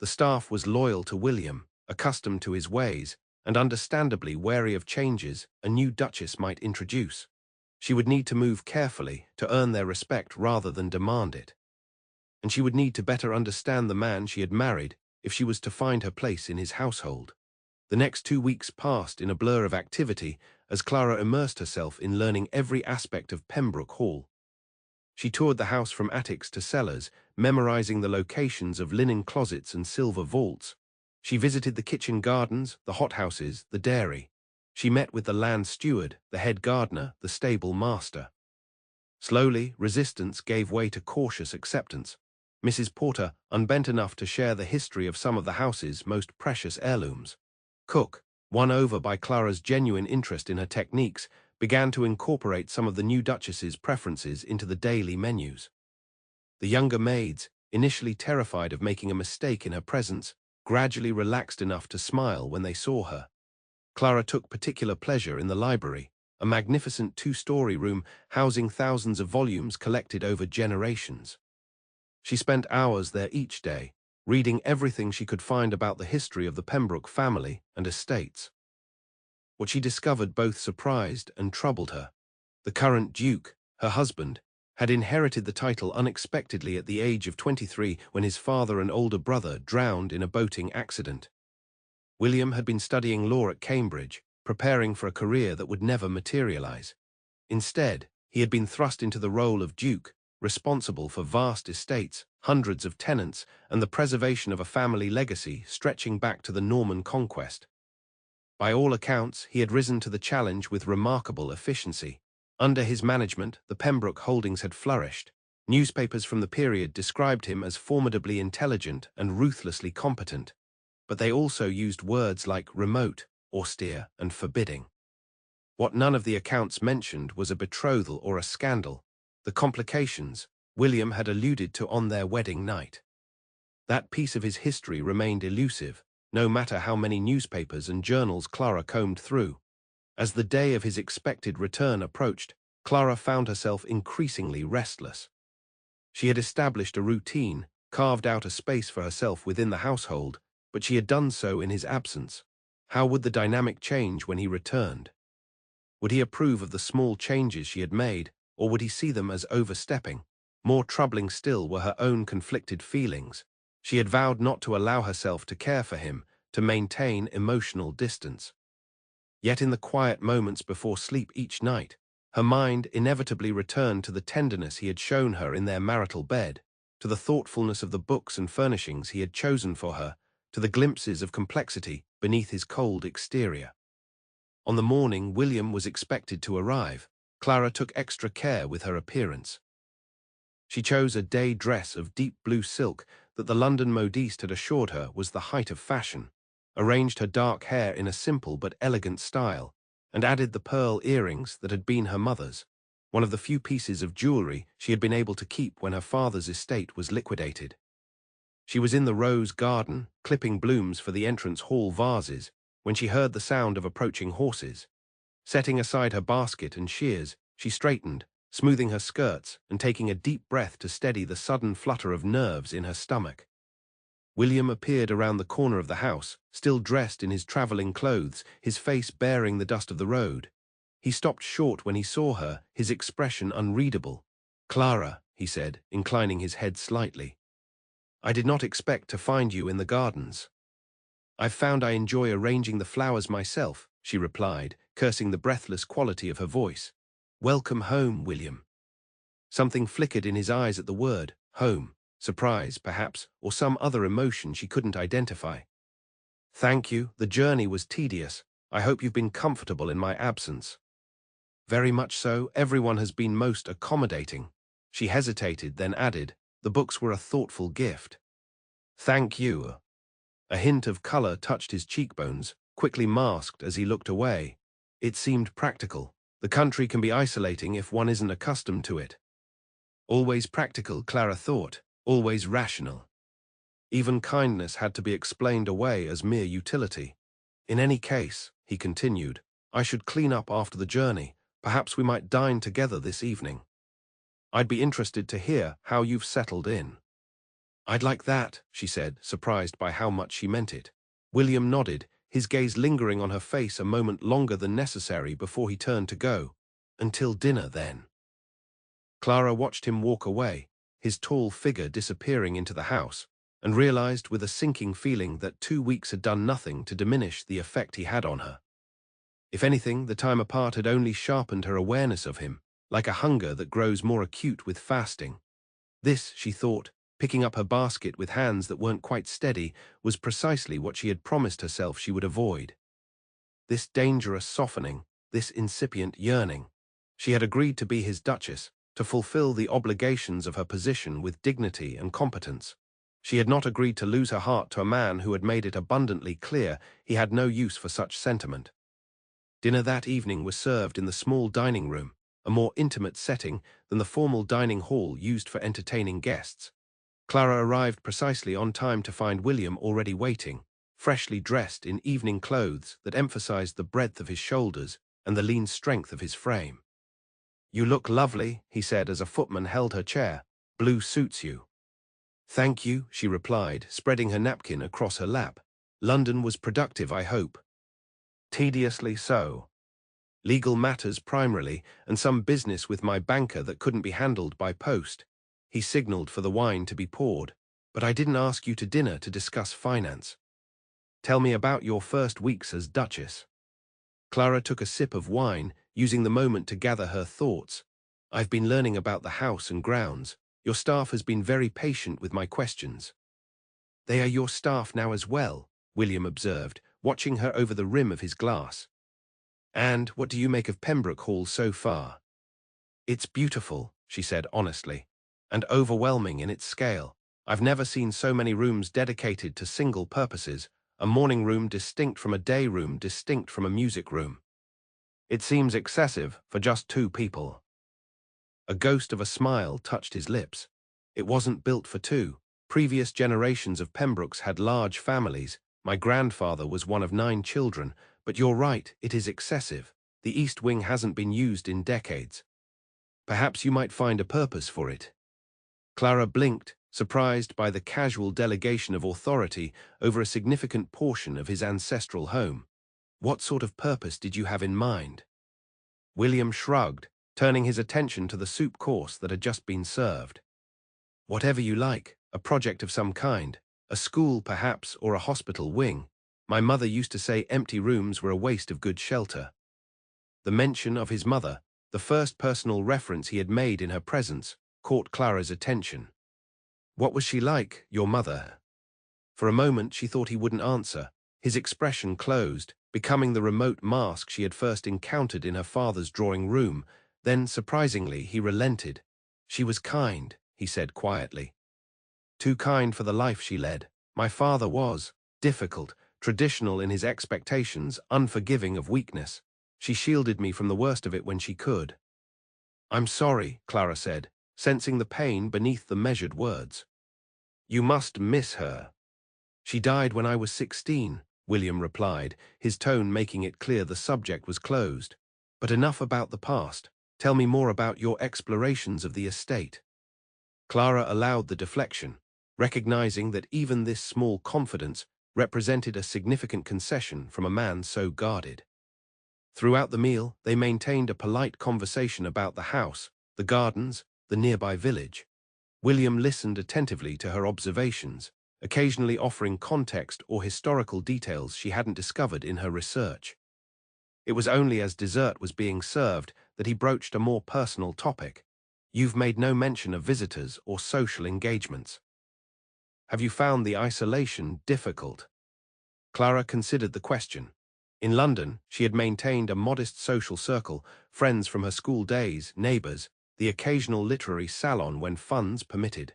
The staff was loyal to William, accustomed to his ways, and understandably wary of changes a new duchess might introduce. She would need to move carefully to earn their respect rather than demand it. And she would need to better understand the man she had married if she was to find her place in his household. The next 2 weeks passed in a blur of activity as Clara immersed herself in learning every aspect of Pembroke Hall. She toured the house from attics to cellars, memorizing the locations of linen closets and silver vaults. She visited the kitchen gardens, the hothouses, the dairy. She met with the land steward, the head gardener, the stable master. Slowly, resistance gave way to cautious acceptance. Mrs. Porter unbent enough to share the history of some of the house's most precious heirlooms. Cook, won over by Clara's genuine interest in her techniques, began to incorporate some of the new Duchess's preferences into the daily menus. The younger maids, initially terrified of making a mistake in her presence, gradually relaxed enough to smile when they saw her. Clara took particular pleasure in the library, a magnificent two-story room housing thousands of volumes collected over generations. She spent hours there each day, reading everything she could find about the history of the Pembroke family and estates. What she discovered both surprised and troubled her. The current Duke, her husband, had inherited the title unexpectedly at the age of 23 when his father and older brother drowned in a boating accident. William had been studying law at Cambridge, preparing for a career that would never materialize. Instead, he had been thrust into the role of Duke, responsible for vast estates, hundreds of tenants, and the preservation of a family legacy stretching back to the Norman conquest. By all accounts, he had risen to the challenge with remarkable efficiency. Under his management, the Pembroke holdings had flourished. Newspapers from the period described him as formidably intelligent and ruthlessly competent, but they also used words like remote, austere, and forbidding. What none of the accounts mentioned was a betrothal or a scandal, the complications William had alluded to on their wedding night. That piece of his history remained elusive, no matter how many newspapers and journals Clara combed through. As the day of his expected return approached, Clara found herself increasingly restless. She had established a routine, carved out a space for herself within the household, but she had done so in his absence. How would the dynamic change when he returned? Would he approve of the small changes she had made, or would he see them as overstepping? More troubling still were her own conflicted feelings. She had vowed not to allow herself to care for him, to maintain emotional distance. Yet in the quiet moments before sleep each night, her mind inevitably returned to the tenderness he had shown her in their marital bed, to the thoughtfulness of the books and furnishings he had chosen for her, to the glimpses of complexity beneath his cold exterior. On the morning William was expected to arrive, Clara took extra care with her appearance. She chose a day dress of deep blue silk that the London modiste had assured her was the height of fashion, arranged her dark hair in a simple but elegant style, and added the pearl earrings that had been her mother's, one of the few pieces of jewelry she had been able to keep when her father's estate was liquidated. She was in the rose garden, clipping blooms for the entrance hall vases, when she heard the sound of approaching horses. Setting aside her basket and shears, she straightened, smoothing her skirts and taking a deep breath to steady the sudden flutter of nerves in her stomach. William appeared around the corner of the house, still dressed in his traveling clothes, his face bearing the dust of the road. He stopped short when he saw her, his expression unreadable. "Clara," he said, inclining his head slightly. "I did not expect to find you in the gardens." "I've found I enjoy arranging the flowers myself," she replied, cursing the breathless quality of her voice. "Welcome home, William." Something flickered in his eyes at the word, home, surprise, perhaps, or some other emotion she couldn't identify. "Thank you, the journey was tedious. I hope you've been comfortable in my absence." "Very much so, everyone has been most accommodating." She hesitated, then added, "The books were a thoughtful gift." "Thank you." A hint of color touched his cheekbones, quickly masked as he looked away. It seemed practical. The country can be isolating if one isn't accustomed to it. Always practical, Clara thought, always rational. Even kindness had to be explained away as mere utility. "In any case," he continued, "I should clean up after the journey. Perhaps we might dine together this evening. I'd be interested to hear how you've settled in." "I'd like that," she said, surprised by how much she meant it. William nodded, his gaze lingering on her face a moment longer than necessary before he turned to go. "Until dinner, then." Clara watched him walk away, his tall figure disappearing into the house, and realized with a sinking feeling that 2 weeks had done nothing to diminish the effect he had on her. If anything, the time apart had only sharpened her awareness of him, like a hunger that grows more acute with fasting. This, she thought, picking up her basket with hands that weren't quite steady, was precisely what she had promised herself she would avoid. this dangerous softening, this incipient yearning. She had agreed to be his duchess, to fulfill the obligations of her position with dignity and competence. She had not agreed to lose her heart to a man who had made it abundantly clear he had no use for such sentiment. Dinner that evening was served in the small dining room, a more intimate setting than the formal dining hall used for entertaining guests. Clara arrived precisely on time to find William already waiting, freshly dressed in evening clothes that emphasized the breadth of his shoulders and the lean strength of his frame. "You look lovely," he said as a footman held her chair. "Blue suits you." "Thank you," she replied, spreading her napkin across her lap. "London was productive, I hope." "Tediously so. Legal matters primarily, and some business with my banker that couldn't be handled by post." He signaled for the wine to be poured. "But I didn't ask you to dinner to discuss finance. Tell me about your first weeks as Duchess." Clara took a sip of wine, using the moment to gather her thoughts. "I've been learning about the house and grounds. Your staff has been very patient with my questions." "They are your staff now as well," William observed, watching her over the rim of his glass. "And what do you make of Pembroke Hall so far?" "It's beautiful," she said honestly, "and overwhelming in its scale. I've never seen so many rooms dedicated to single purposes, a morning room distinct from a day room distinct from a music room. It seems excessive for just 2 people." A ghost of a smile touched his lips. "It wasn't built for 2. Previous generations of Pembrokes had large families. My grandfather was one of 9 children, but you're right, it is excessive. The East Wing hasn't been used in decades. Perhaps you might find a purpose for it." Clara blinked, surprised by the casual delegation of authority over a significant portion of his ancestral home. "What sort of purpose did you have in mind?" William shrugged, turning his attention to the soup course that had just been served. "Whatever you like, a project of some kind, a school perhaps, or a hospital wing. My mother used to say empty rooms were a waste of good shelter." The mention of his mother, the first personal reference he had made in her presence, caught Clara's attention. "What was she like, your mother?" For a moment she thought he wouldn't answer. His expression closed, becoming the remote mask she had first encountered in her father's drawing room. Then, surprisingly, he relented. "She was kind," he said quietly. "Too kind for the life she led. My father was difficult, traditional in his expectations, unforgiving of weakness. She shielded me from the worst of it when she could." "I'm sorry," Clara said, sensing the pain beneath the measured words. "You must miss her." "She died when I was 16, William replied, his tone making it clear the subject was closed. "But enough about the past. Tell me more about your explorations of the estate." Clara allowed the deflection, recognizing that even this small confidence represented a significant concession from a man so guarded. Throughout the meal, they maintained a polite conversation about the house, the gardens, the nearby village. William listened attentively to her observations, occasionally offering context or historical details she hadn't discovered in her research. It was only as dessert was being served that he broached a more personal topic. "You've made no mention of visitors or social engagements. Have you found the isolation difficult?" Clara considered the question. In London, she had maintained a modest social circle, friends from her school days, neighbours, the occasional literary salon when funds permitted.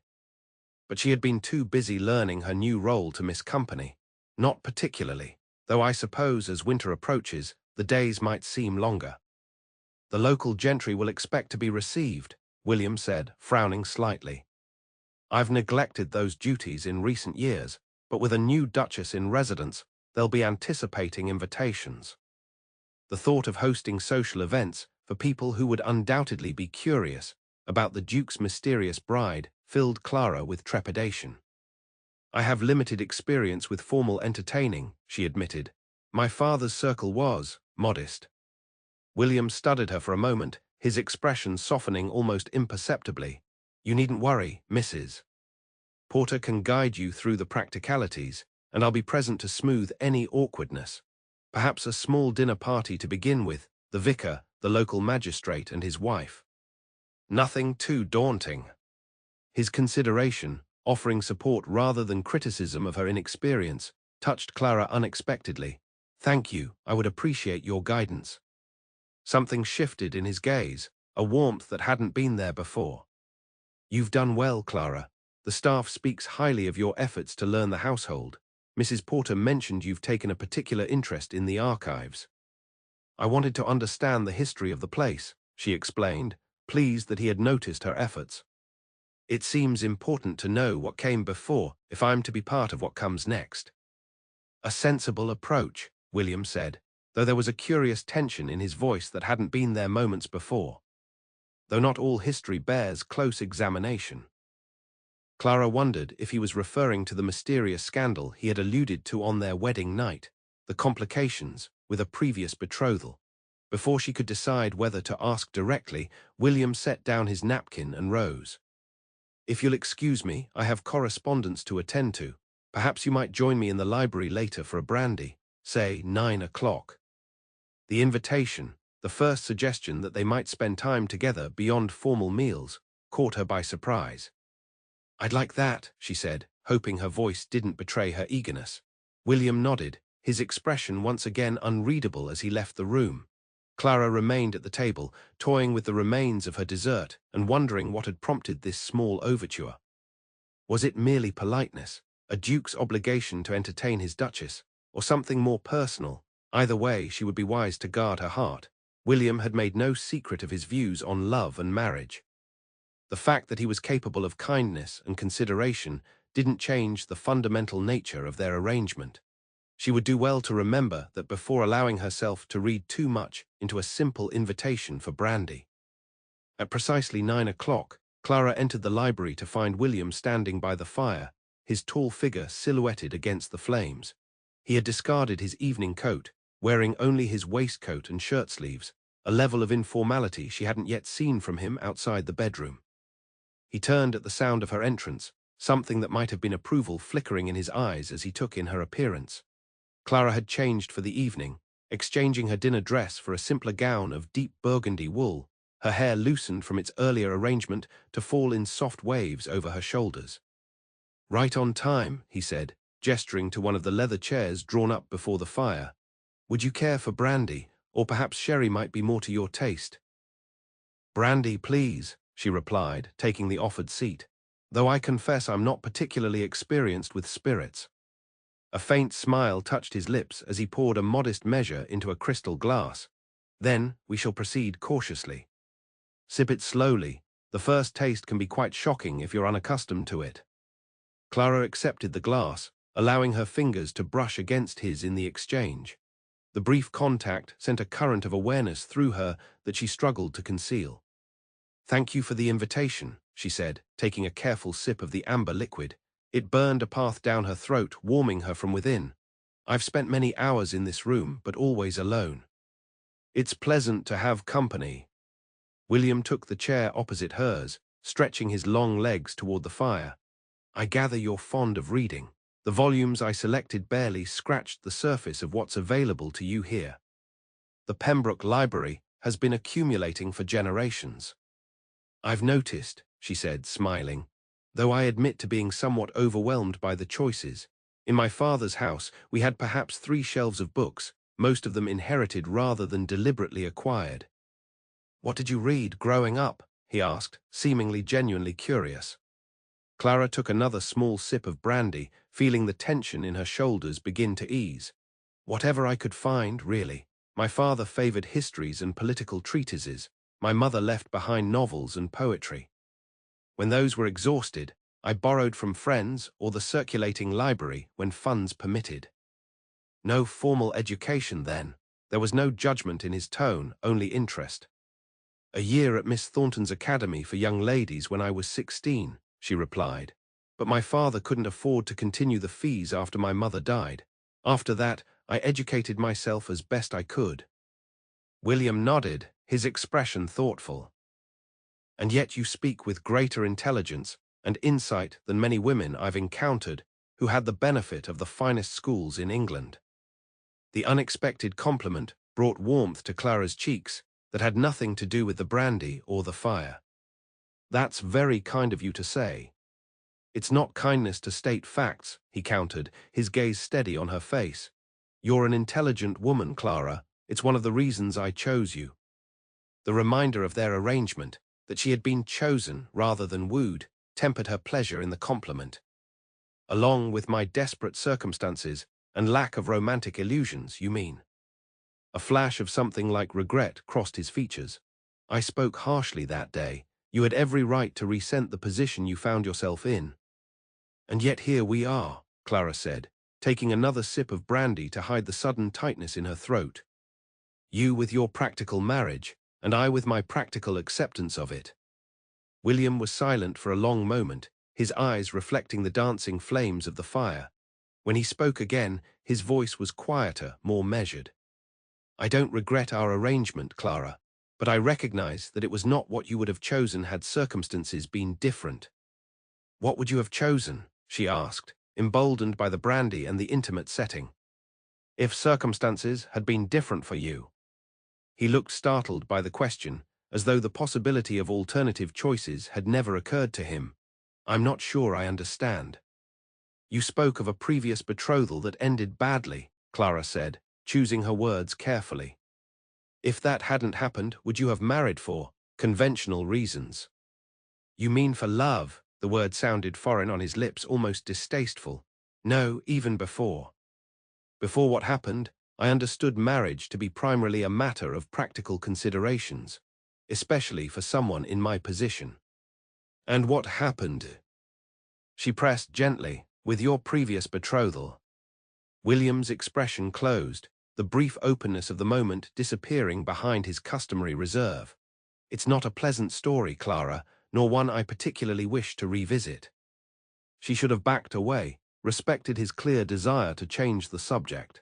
But she had been too busy learning her new role to miss company. "Not particularly, though I suppose as winter approaches, the days might seem longer." "The local gentry will expect to be received," William said, frowning slightly. "I've neglected those duties in recent years, but with a new duchess in residence, they'll be anticipating invitations." The thought of hosting social events for people who would undoubtedly be curious about the Duke's mysterious bride filled Clara with trepidation. "I have limited experience with formal entertaining," she admitted. "My father's circle was modest." William studied her for a moment, his expression softening almost imperceptibly. "You needn't worry, Mrs. Porter can guide you through the practicalities, and I'll be present to smooth any awkwardness. Perhaps a small dinner party to begin with, the vicar, the local magistrate, and his wife. Nothing too daunting." His consideration, offering support rather than criticism of her inexperience, touched Clara unexpectedly. Thank you, I would appreciate your guidance. Something shifted in his gaze, a warmth that hadn't been there before. You've done well, Clara. The staff speaks highly of your efforts to learn the household. Mrs. Porter mentioned you've taken a particular interest in the archives. I wanted to understand the history of the place, she explained, pleased that he had noticed her efforts. It seems important to know what came before if I'm to be part of what comes next. A sensible approach, William said, though there was a curious tension in his voice that hadn't been there moments before. Though not all history bears close examination. Clara wondered if he was referring to the mysterious scandal he had alluded to on their wedding night, the complications with a previous betrothal. Before she could decide whether to ask directly, William set down his napkin and rose. If you'll excuse me, I have correspondence to attend to. Perhaps you might join me in the library later for a brandy, say 9 o'clock. The invitation, the first suggestion that they might spend time together beyond formal meals, caught her by surprise. I'd like that, she said, hoping her voice didn't betray her eagerness. William nodded, his expression once again unreadable as he left the room. Clara remained at the table, toying with the remains of her dessert and wondering what had prompted this small overture. Was it merely politeness, a duke's obligation to entertain his duchess, or something more personal? Either way, she would be wise to guard her heart. William had made no secret of his views on love and marriage. The fact that he was capable of kindness and consideration didn't change the fundamental nature of their arrangement. She would do well to remember that before allowing herself to read too much into a simple invitation for brandy. At precisely 9 o'clock, Clara entered the library to find William standing by the fire, his tall figure silhouetted against the flames. He had discarded his evening coat, wearing only his waistcoat and shirt sleeves, a level of informality she hadn't yet seen from him outside the bedroom. He turned at the sound of her entrance, something that might have been approval flickering in his eyes as he took in her appearance. Clara had changed for the evening, exchanging her dinner dress for a simpler gown of deep burgundy wool, her hair loosened from its earlier arrangement to fall in soft waves over her shoulders. Right on time, he said, gesturing to one of the leather chairs drawn up before the fire. Would you care for brandy, or perhaps sherry might be more to your taste? Brandy, please, she replied, taking the offered seat, though I confess I'm not particularly experienced with spirits. A faint smile touched his lips as he poured a modest measure into a crystal glass. Then we shall proceed cautiously. Sip it slowly. The first taste can be quite shocking if you're unaccustomed to it. Clara accepted the glass, allowing her fingers to brush against his in the exchange. The brief contact sent a current of awareness through her that she struggled to conceal. Thank you for the invitation, she said, taking a careful sip of the amber liquid. It burned a path down her throat, warming her from within. I've spent many hours in this room, but always alone. It's pleasant to have company. William took the chair opposite hers, stretching his long legs toward the fire. I gather you're fond of reading. The volumes I selected barely scratched the surface of what's available to you here. The Pembroke Library has been accumulating for generations. I've noticed, she said, smiling, though I admit to being somewhat overwhelmed by the choices. In my father's house, we had perhaps 3 shelves of books, most of them inherited rather than deliberately acquired. What did you read growing up? He asked, seemingly genuinely curious. Clara took another small sip of brandy, feeling the tension in her shoulders begin to ease. Whatever I could find, really. My father favored histories and political treatises. My mother left behind novels and poetry. When those were exhausted, I borrowed from friends or the circulating library when funds permitted. No formal education then. There was no judgment in his tone, only interest. A year at Miss Thornton's Academy for young ladies when I was 16, she replied. But my father couldn't afford to continue the fees after my mother died. After that, I educated myself as best I could. William nodded, his expression thoughtful. And yet you speak with greater intelligence and insight than many women I've encountered who had the benefit of the finest schools in England. The unexpected compliment brought warmth to Clara's cheeks that had nothing to do with the brandy or the fire. That's very kind of you to say. It's not kindness to state facts, he countered, his gaze steady on her face. You're an intelligent woman, Clara. It's one of the reasons I chose you. The reminder of their arrangement, that she had been chosen rather than wooed, tempered her pleasure in the compliment. Along with my desperate circumstances and lack of romantic illusions, you mean? A flash of something like regret crossed his features. I spoke harshly that day. You had every right to resent the position you found yourself in. And yet here we are, Clara said, taking another sip of brandy to hide the sudden tightness in her throat. You with your practical marriage, and I with my practical acceptance of it. William was silent for a long moment, his eyes reflecting the dancing flames of the fire. When he spoke again, his voice was quieter, more measured. I don't regret our arrangement, Clara, but I recognize that it was not what you would have chosen had circumstances been different. What would you have chosen? She asked, emboldened by the brandy and the intimate setting. If circumstances had been different for you. He looked startled by the question, as though the possibility of alternative choices had never occurred to him. I'm not sure I understand. You spoke of a previous betrothal that ended badly, Clara said, choosing her words carefully. If that hadn't happened, would you have married for conventional reasons? You mean for love? The word sounded foreign on his lips, almost distasteful. No, even before. Before what happened, I understood marriage to be primarily a matter of practical considerations, especially for someone in my position. And what happened? She pressed gently, with your previous betrothal. William's expression closed, the brief openness of the moment disappearing behind his customary reserve. It's not a pleasant story, Clara, nor one I particularly wish to revisit. She should have backed away, respected his clear desire to change the subject.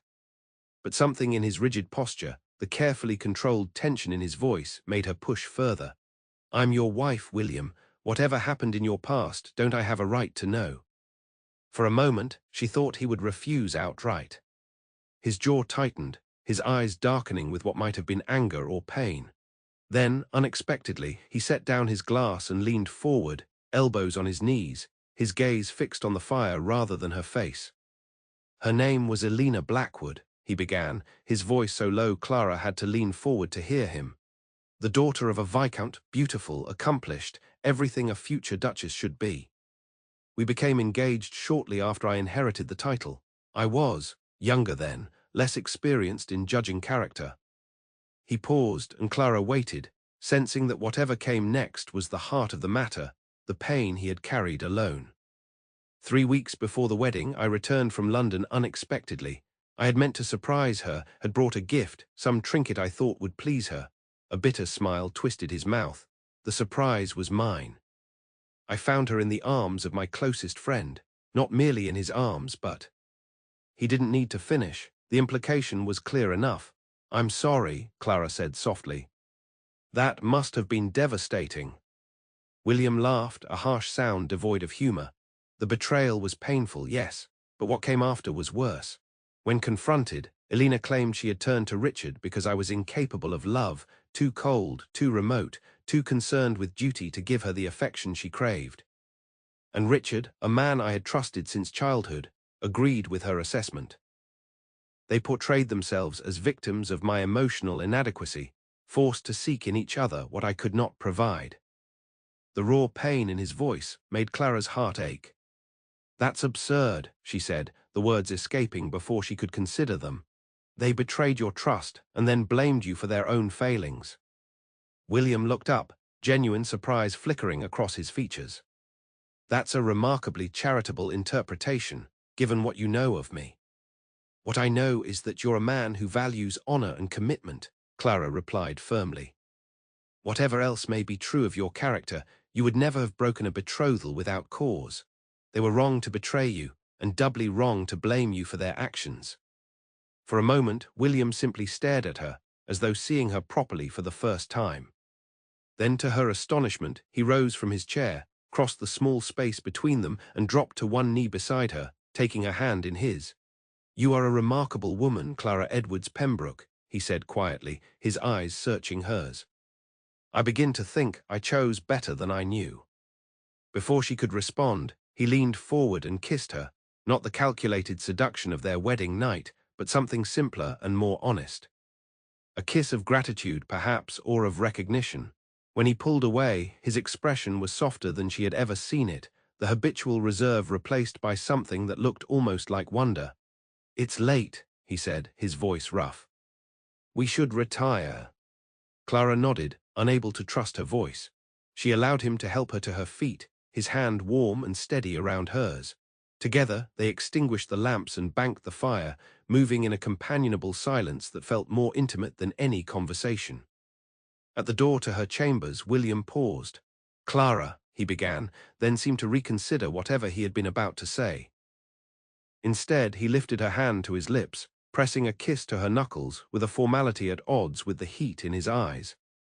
But something in his rigid posture, the carefully controlled tension in his voice, made her push further. I'm your wife, William. Whatever happened in your past, don't I have a right to know? For a moment, she thought he would refuse outright. His jaw tightened, his eyes darkening with what might have been anger or pain. Then, unexpectedly, he set down his glass and leaned forward, elbows on his knees, his gaze fixed on the fire rather than her face. Her name was Elena Blackwood, he began, his voice so low Clara had to lean forward to hear him. The daughter of a viscount, beautiful, accomplished, everything a future duchess should be. We became engaged shortly after I inherited the title. I was, younger then, less experienced in judging character. He paused, and Clara waited, sensing that whatever came next was the heart of the matter, the pain he had carried alone. 3 weeks before the wedding, I returned from London unexpectedly. I had meant to surprise her, had brought a gift, some trinket I thought would please her. A bitter smile twisted his mouth. The surprise was mine. I found her in the arms of my closest friend, not merely in his arms, but... He didn't need to finish. The implication was clear enough. I'm sorry, Clara said softly. That must have been devastating. William laughed, a harsh sound devoid of humor. The betrayal was painful, yes, but what came after was worse. When confronted, Elena claimed she had turned to Richard because I was incapable of love, too cold, too remote, too concerned with duty to give her the affection she craved. And Richard, a man I had trusted since childhood, agreed with her assessment. They portrayed themselves as victims of my emotional inadequacy, forced to seek in each other what I could not provide. The raw pain in his voice made Clara's heart ache. That's absurd, she said, the words escaping before she could consider them. They betrayed your trust and then blamed you for their own failings. William looked up, genuine surprise flickering across his features. That's a remarkably charitable interpretation, given what you know of me. What I know is that you're a man who values honor and commitment, Clara replied firmly. Whatever else may be true of your character, you would never have broken a betrothal without cause. They were wrong to betray you, and doubly wrong to blame you for their actions. For a moment, William simply stared at her, as though seeing her properly for the first time. Then, to her astonishment, he rose from his chair, crossed the small space between them, and dropped to one knee beside her, taking her hand in his. You are a remarkable woman, Clara Edwards Pembroke, he said quietly, his eyes searching hers. I begin to think I chose better than I knew. Before she could respond, he leaned forward and kissed her, not the calculated seduction of their wedding night, but something simpler and more honest. A kiss of gratitude, perhaps, or of recognition. When he pulled away, his expression was softer than she had ever seen it, the habitual reserve replaced by something that looked almost like wonder. "It's late," he said, his voice rough. "We should retire." Clara nodded, unable to trust her voice. She allowed him to help her to her feet, his hand warm and steady around hers. Together, they extinguished the lamps and banked the fire, moving in a companionable silence that felt more intimate than any conversation. At the door to her chambers, William paused. "Clara," he began, then seemed to reconsider whatever he had been about to say. Instead, he lifted her hand to his lips, pressing a kiss to her knuckles with a formality at odds with the heat in his eyes.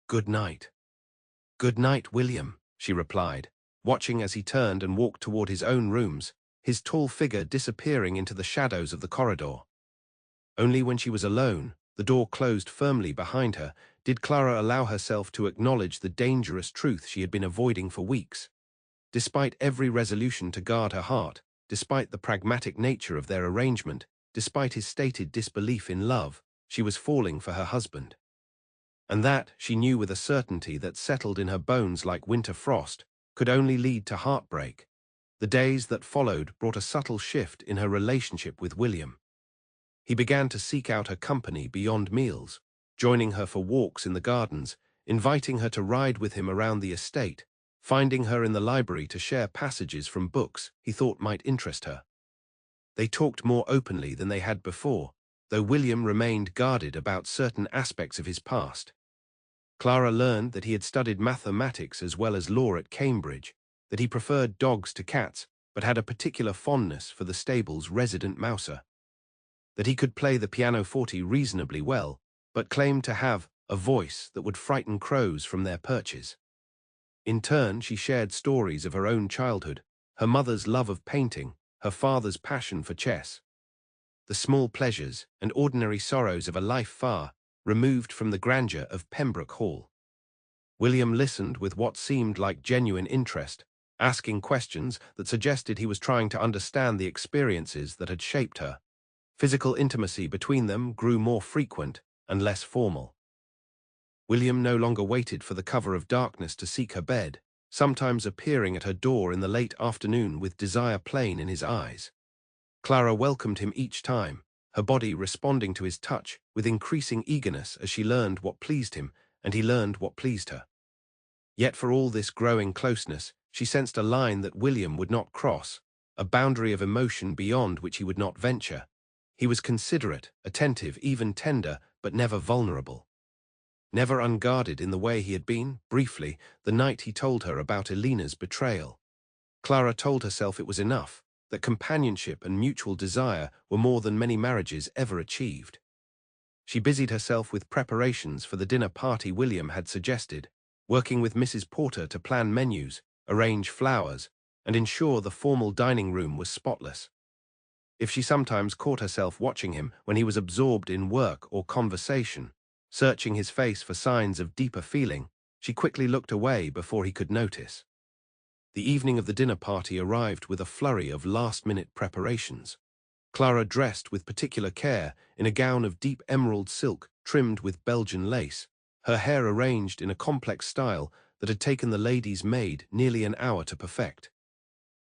"Good night." "Good night, William," she replied, watching as he turned and walked toward his own rooms, his tall figure disappearing into the shadows of the corridor. Only when she was alone, the door closed firmly behind her, did Clara allow herself to acknowledge the dangerous truth she had been avoiding for weeks. Despite every resolution to guard her heart, despite the pragmatic nature of their arrangement, despite his stated disbelief in love, she was falling for her husband. And that, she knew with a certainty that settled in her bones like winter frost, could only lead to heartbreak. The days that followed brought a subtle shift in her relationship with William. He began to seek out her company beyond meals, joining her for walks in the gardens, inviting her to ride with him around the estate, finding her in the library to share passages from books he thought might interest her. They talked more openly than they had before, though William remained guarded about certain aspects of his past. Clara learned that he had studied mathematics as well as law at Cambridge, that he preferred dogs to cats, but had a particular fondness for the stable's resident mouser, that he could play the pianoforte reasonably well, but claimed to have a voice that would frighten crows from their perches. In turn, she shared stories of her own childhood, her mother's love of painting, her father's passion for chess, the small pleasures and ordinary sorrows of a life far removed from the grandeur of Pembroke Hall. William listened with what seemed like genuine interest, asking questions that suggested he was trying to understand the experiences that had shaped her. Physical intimacy between them grew more frequent and less formal. William no longer waited for the cover of darkness to seek her bed, sometimes appearing at her door in the late afternoon with desire plain in his eyes. Clara welcomed him each time, her body responding to his touch with increasing eagerness as she learned what pleased him and he learned what pleased her. Yet for all this growing closeness, she sensed a line that William would not cross, a boundary of emotion beyond which he would not venture. He was considerate, attentive, even tender, but never vulnerable. Never unguarded in the way he had been, briefly, the night he told her about Elena's betrayal. Clara told herself it was enough, that companionship and mutual desire were more than many marriages ever achieved. She busied herself with preparations for the dinner party William had suggested, working with Mrs. Porter to plan menus, arrange flowers, and ensure the formal dining room was spotless. If she sometimes caught herself watching him when he was absorbed in work or conversation, searching his face for signs of deeper feeling, she quickly looked away before he could notice. The evening of the dinner party arrived with a flurry of last-minute preparations. Clara dressed with particular care in a gown of deep emerald silk trimmed with Belgian lace, her hair arranged in a complex style that had taken the lady's maid nearly an hour to perfect.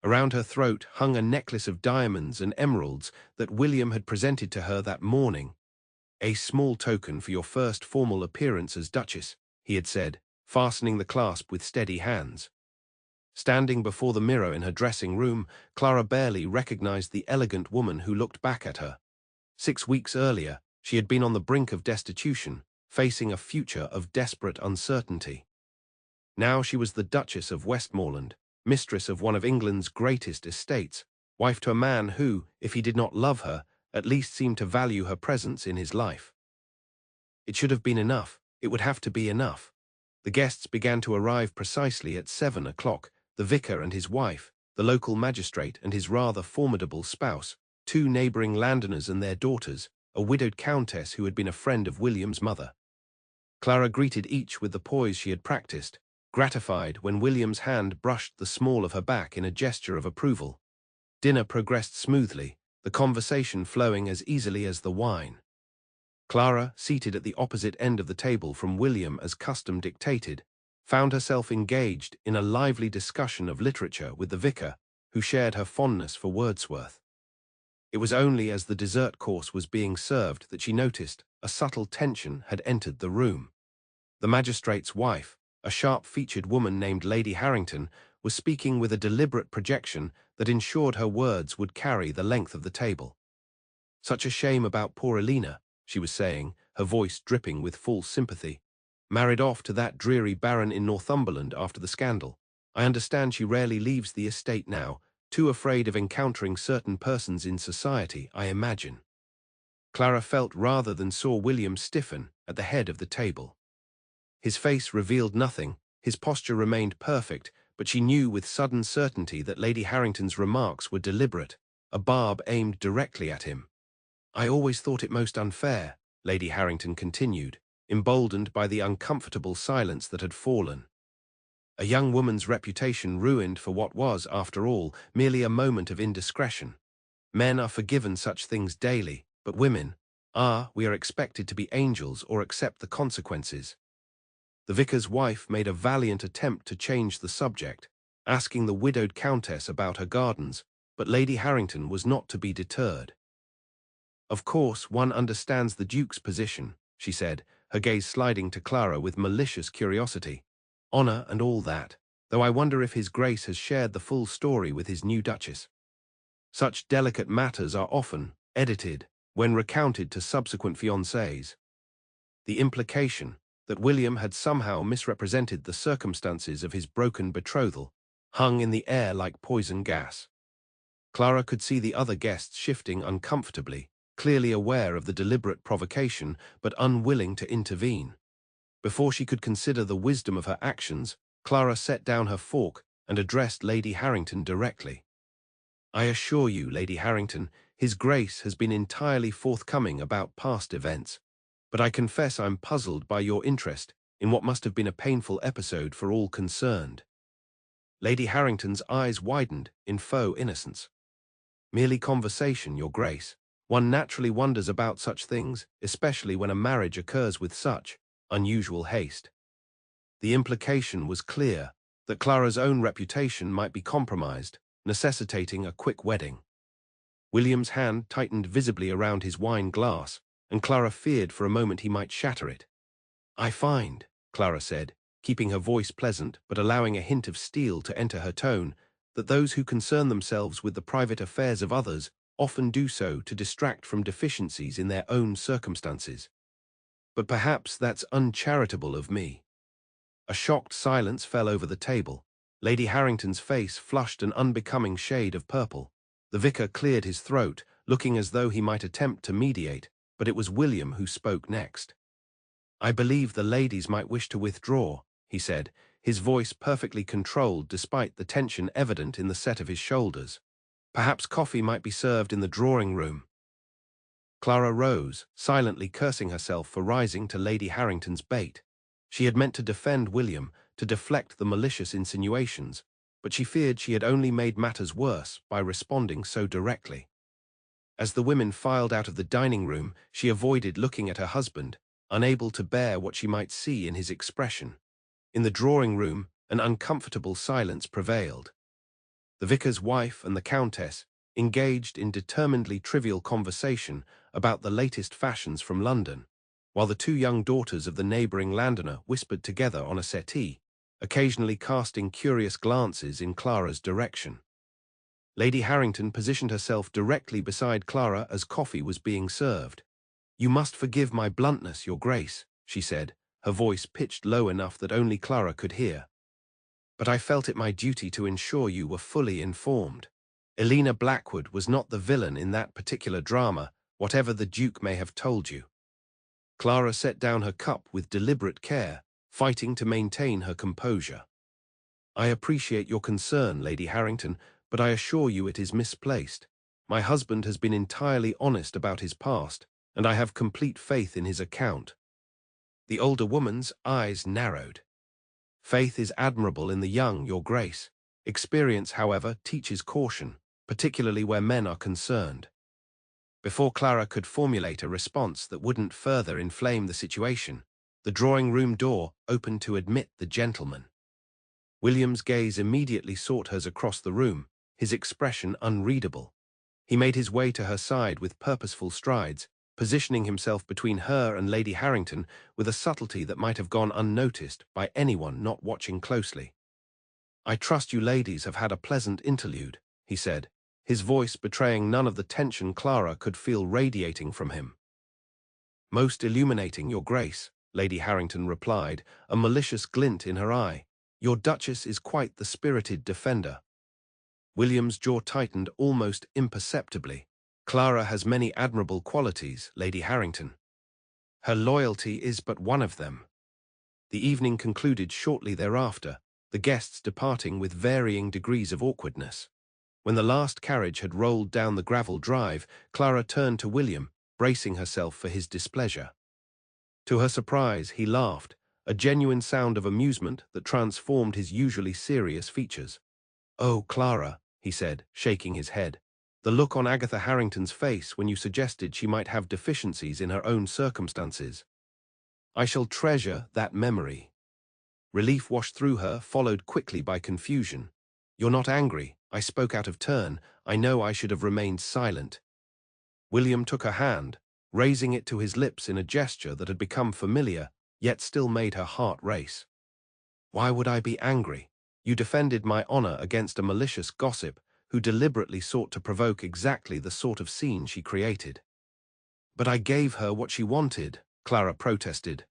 Around her throat hung a necklace of diamonds and emeralds that William had presented to her that morning. "A small token for your first formal appearance as Duchess," he had said, fastening the clasp with steady hands. Standing before the mirror in her dressing room, Clara barely recognized the elegant woman who looked back at her. 6 weeks earlier, she had been on the brink of destitution, facing a future of desperate uncertainty. Now she was the Duchess of Westmoreland, mistress of one of England's greatest estates, wife to a man who, if he did not love her, at least seemed to value her presence in his life. It should have been enough. It would have to be enough. The guests began to arrive precisely at 7 o'clock, the vicar and his wife, the local magistrate and his rather formidable spouse, 2 neighbouring landowners and their daughters, a widowed countess who had been a friend of William's mother. Clara greeted each with the poise she had practiced, gratified when William's hand brushed the small of her back in a gesture of approval. Dinner progressed smoothly, the conversation flowing as easily as the wine. Clara, seated at the opposite end of the table from William as custom dictated, found herself engaged in a lively discussion of literature with the vicar, who shared her fondness for Wordsworth. It was only as the dessert course was being served that she noticed a subtle tension had entered the room. The magistrate's wife, a sharp-featured woman named Lady Harrington, was speaking with a deliberate projection that ensured her words would carry the length of the table. "Such a shame about poor Elena," she was saying, her voice dripping with full sympathy. "Married off to that dreary baron in Northumberland after the scandal. I understand she rarely leaves the estate now, too afraid of encountering certain persons in society, I imagine." Clara felt rather than saw William stiffen at the head of the table. His face revealed nothing, his posture remained perfect, but she knew with sudden certainty that Lady Harrington's remarks were deliberate, a barb aimed directly at him. "I always thought it most unfair," Lady Harrington continued, emboldened by the uncomfortable silence that had fallen. "A young woman's reputation ruined for what was, after all, merely a moment of indiscretion. Men are forgiven such things daily, but women, we are expected to be angels or accept the consequences." The vicar's wife made a valiant attempt to change the subject, asking the widowed countess about her gardens, but Lady Harrington was not to be deterred. "Of course, one understands the Duke's position," she said, her gaze sliding to Clara with malicious curiosity. "Honor and all that, though I wonder if His Grace has shared the full story with his new Duchess. Such delicate matters are often edited when recounted to subsequent fiancés." The implication that William had somehow misrepresented the circumstances of his broken betrothal hung in the air like poison gas. Clara could see the other guests shifting uncomfortably, clearly aware of the deliberate provocation, but unwilling to intervene. Before she could consider the wisdom of her actions, Clara set down her fork and addressed Lady Harrington directly. "I assure you, Lady Harrington, His Grace has been entirely forthcoming about past events, but I confess I'm puzzled by your interest in what must have been a painful episode for all concerned." Lady Harrington's eyes widened in faux innocence. "Merely conversation, Your Grace. One naturally wonders about such things, especially when a marriage occurs with such unusual haste." The implication was clear, that Clara's own reputation might be compromised, necessitating a quick wedding. William's hand tightened visibly around his wine glass, and Clara feared for a moment he might shatter it. "I find," Clara said, keeping her voice pleasant but allowing a hint of steel to enter her tone, "that those who concern themselves with the private affairs of others often do so to distract from deficiencies in their own circumstances. But perhaps that's uncharitable of me." A shocked silence fell over the table. Lady Harrington's face flushed an unbecoming shade of purple. The vicar cleared his throat, looking as though he might attempt to mediate, but it was William who spoke next. "I believe the ladies might wish to withdraw," he said, his voice perfectly controlled despite the tension evident in the set of his shoulders. "Perhaps coffee might be served in the drawing-room." Clara rose, silently cursing herself for rising to Lady Harrington's bait. She had meant to defend William, to deflect the malicious insinuations, but she feared she had only made matters worse by responding so directly. As the women filed out of the dining room, she avoided looking at her husband, unable to bear what she might see in his expression. In the drawing-room, an uncomfortable silence prevailed. The vicar's wife and the countess engaged in determinedly trivial conversation about the latest fashions from London, while the two young daughters of the neighbouring landowner whispered together on a settee, occasionally casting curious glances in Clara's direction. Lady Harrington positioned herself directly beside Clara as coffee was being served. "You must forgive my bluntness, Your Grace," she said, her voice pitched low enough that only Clara could hear. "But I felt it my duty to ensure you were fully informed. Elena Blackwood was not the villain in that particular drama, whatever the Duke may have told you." Clara set down her cup with deliberate care, fighting to maintain her composure. "I appreciate your concern, Lady Harrington, but I assure you it is misplaced. My husband has been entirely honest about his past, and I have complete faith in his account." The older woman's eyes narrowed. "Faith is admirable in the young, Your Grace. Experience, however, teaches caution, particularly where men are concerned. Before Clara could formulate a response that wouldn't further inflame the situation, the drawing-room door opened to admit the gentleman. William's gaze immediately sought hers across the room, his expression unreadable. He made his way to her side with purposeful strides, positioning himself between her and Lady Harrington with a subtlety that might have gone unnoticed by anyone not watching closely. "I trust you ladies have had a pleasant interlude," he said, his voice betraying none of the tension Clara could feel radiating from him. "Most illuminating, Your Grace," Lady Harrington replied, a malicious glint in her eye. "Your Duchess is quite the spirited defender." William's jaw tightened almost imperceptibly. "Clara has many admirable qualities, Lady Harrington. Her loyalty is but one of them." The evening concluded shortly thereafter, the guests departing with varying degrees of awkwardness. When the last carriage had rolled down the gravel drive, Clara turned to William, bracing herself for his displeasure. To her surprise, he laughed, a genuine sound of amusement that transformed his usually serious features. "Oh, Clara," he said, shaking his head. "The look on Agatha Harrington's face when you suggested she might have deficiencies in her own circumstances. I shall treasure that memory." Relief washed through her, followed quickly by confusion. "You're not angry?" I spoke out of turn. "I know I should have remained silent." William took her hand, raising it to his lips in a gesture that had become familiar, yet still made her heart race. "Why would I be angry? You defended my honor against a malicious gossip who deliberately sought to provoke exactly the sort of scene she created." "But I gave her what she wanted," Clara protested.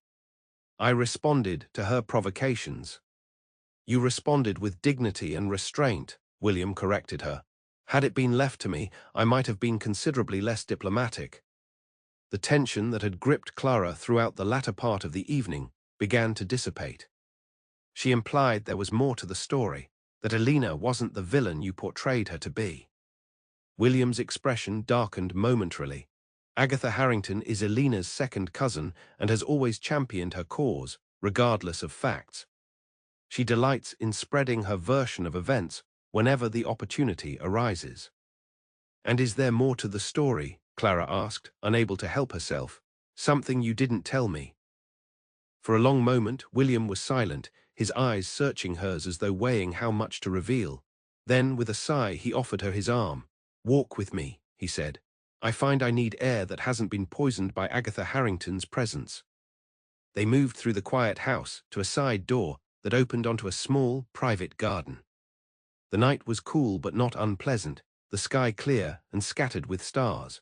"I responded to her provocations." "You responded with dignity and restraint," William corrected her. "Had it been left to me, I might have been considerably less diplomatic." The tension that had gripped Clara throughout the latter part of the evening began to dissipate. She implied there was more to the story, that Elena wasn't the villain you portrayed her to be. William's expression darkened momentarily. "Agatha Harrington is Elena's second cousin and has always championed her cause, regardless of facts. She delights in spreading her version of events whenever the opportunity arises." "And is there more to the story?" Clara asked, unable to help herself. "Something you didn't tell me?" For a long moment, William was silent, his eyes searching hers as though weighing how much to reveal. Then, with a sigh, he offered her his arm. "Walk with me," he said. "I find I need air that hasn't been poisoned by Agatha Harrington's presence." They moved through the quiet house to a side door that opened onto a small, private garden. The night was cool but not unpleasant, the sky clear and scattered with stars.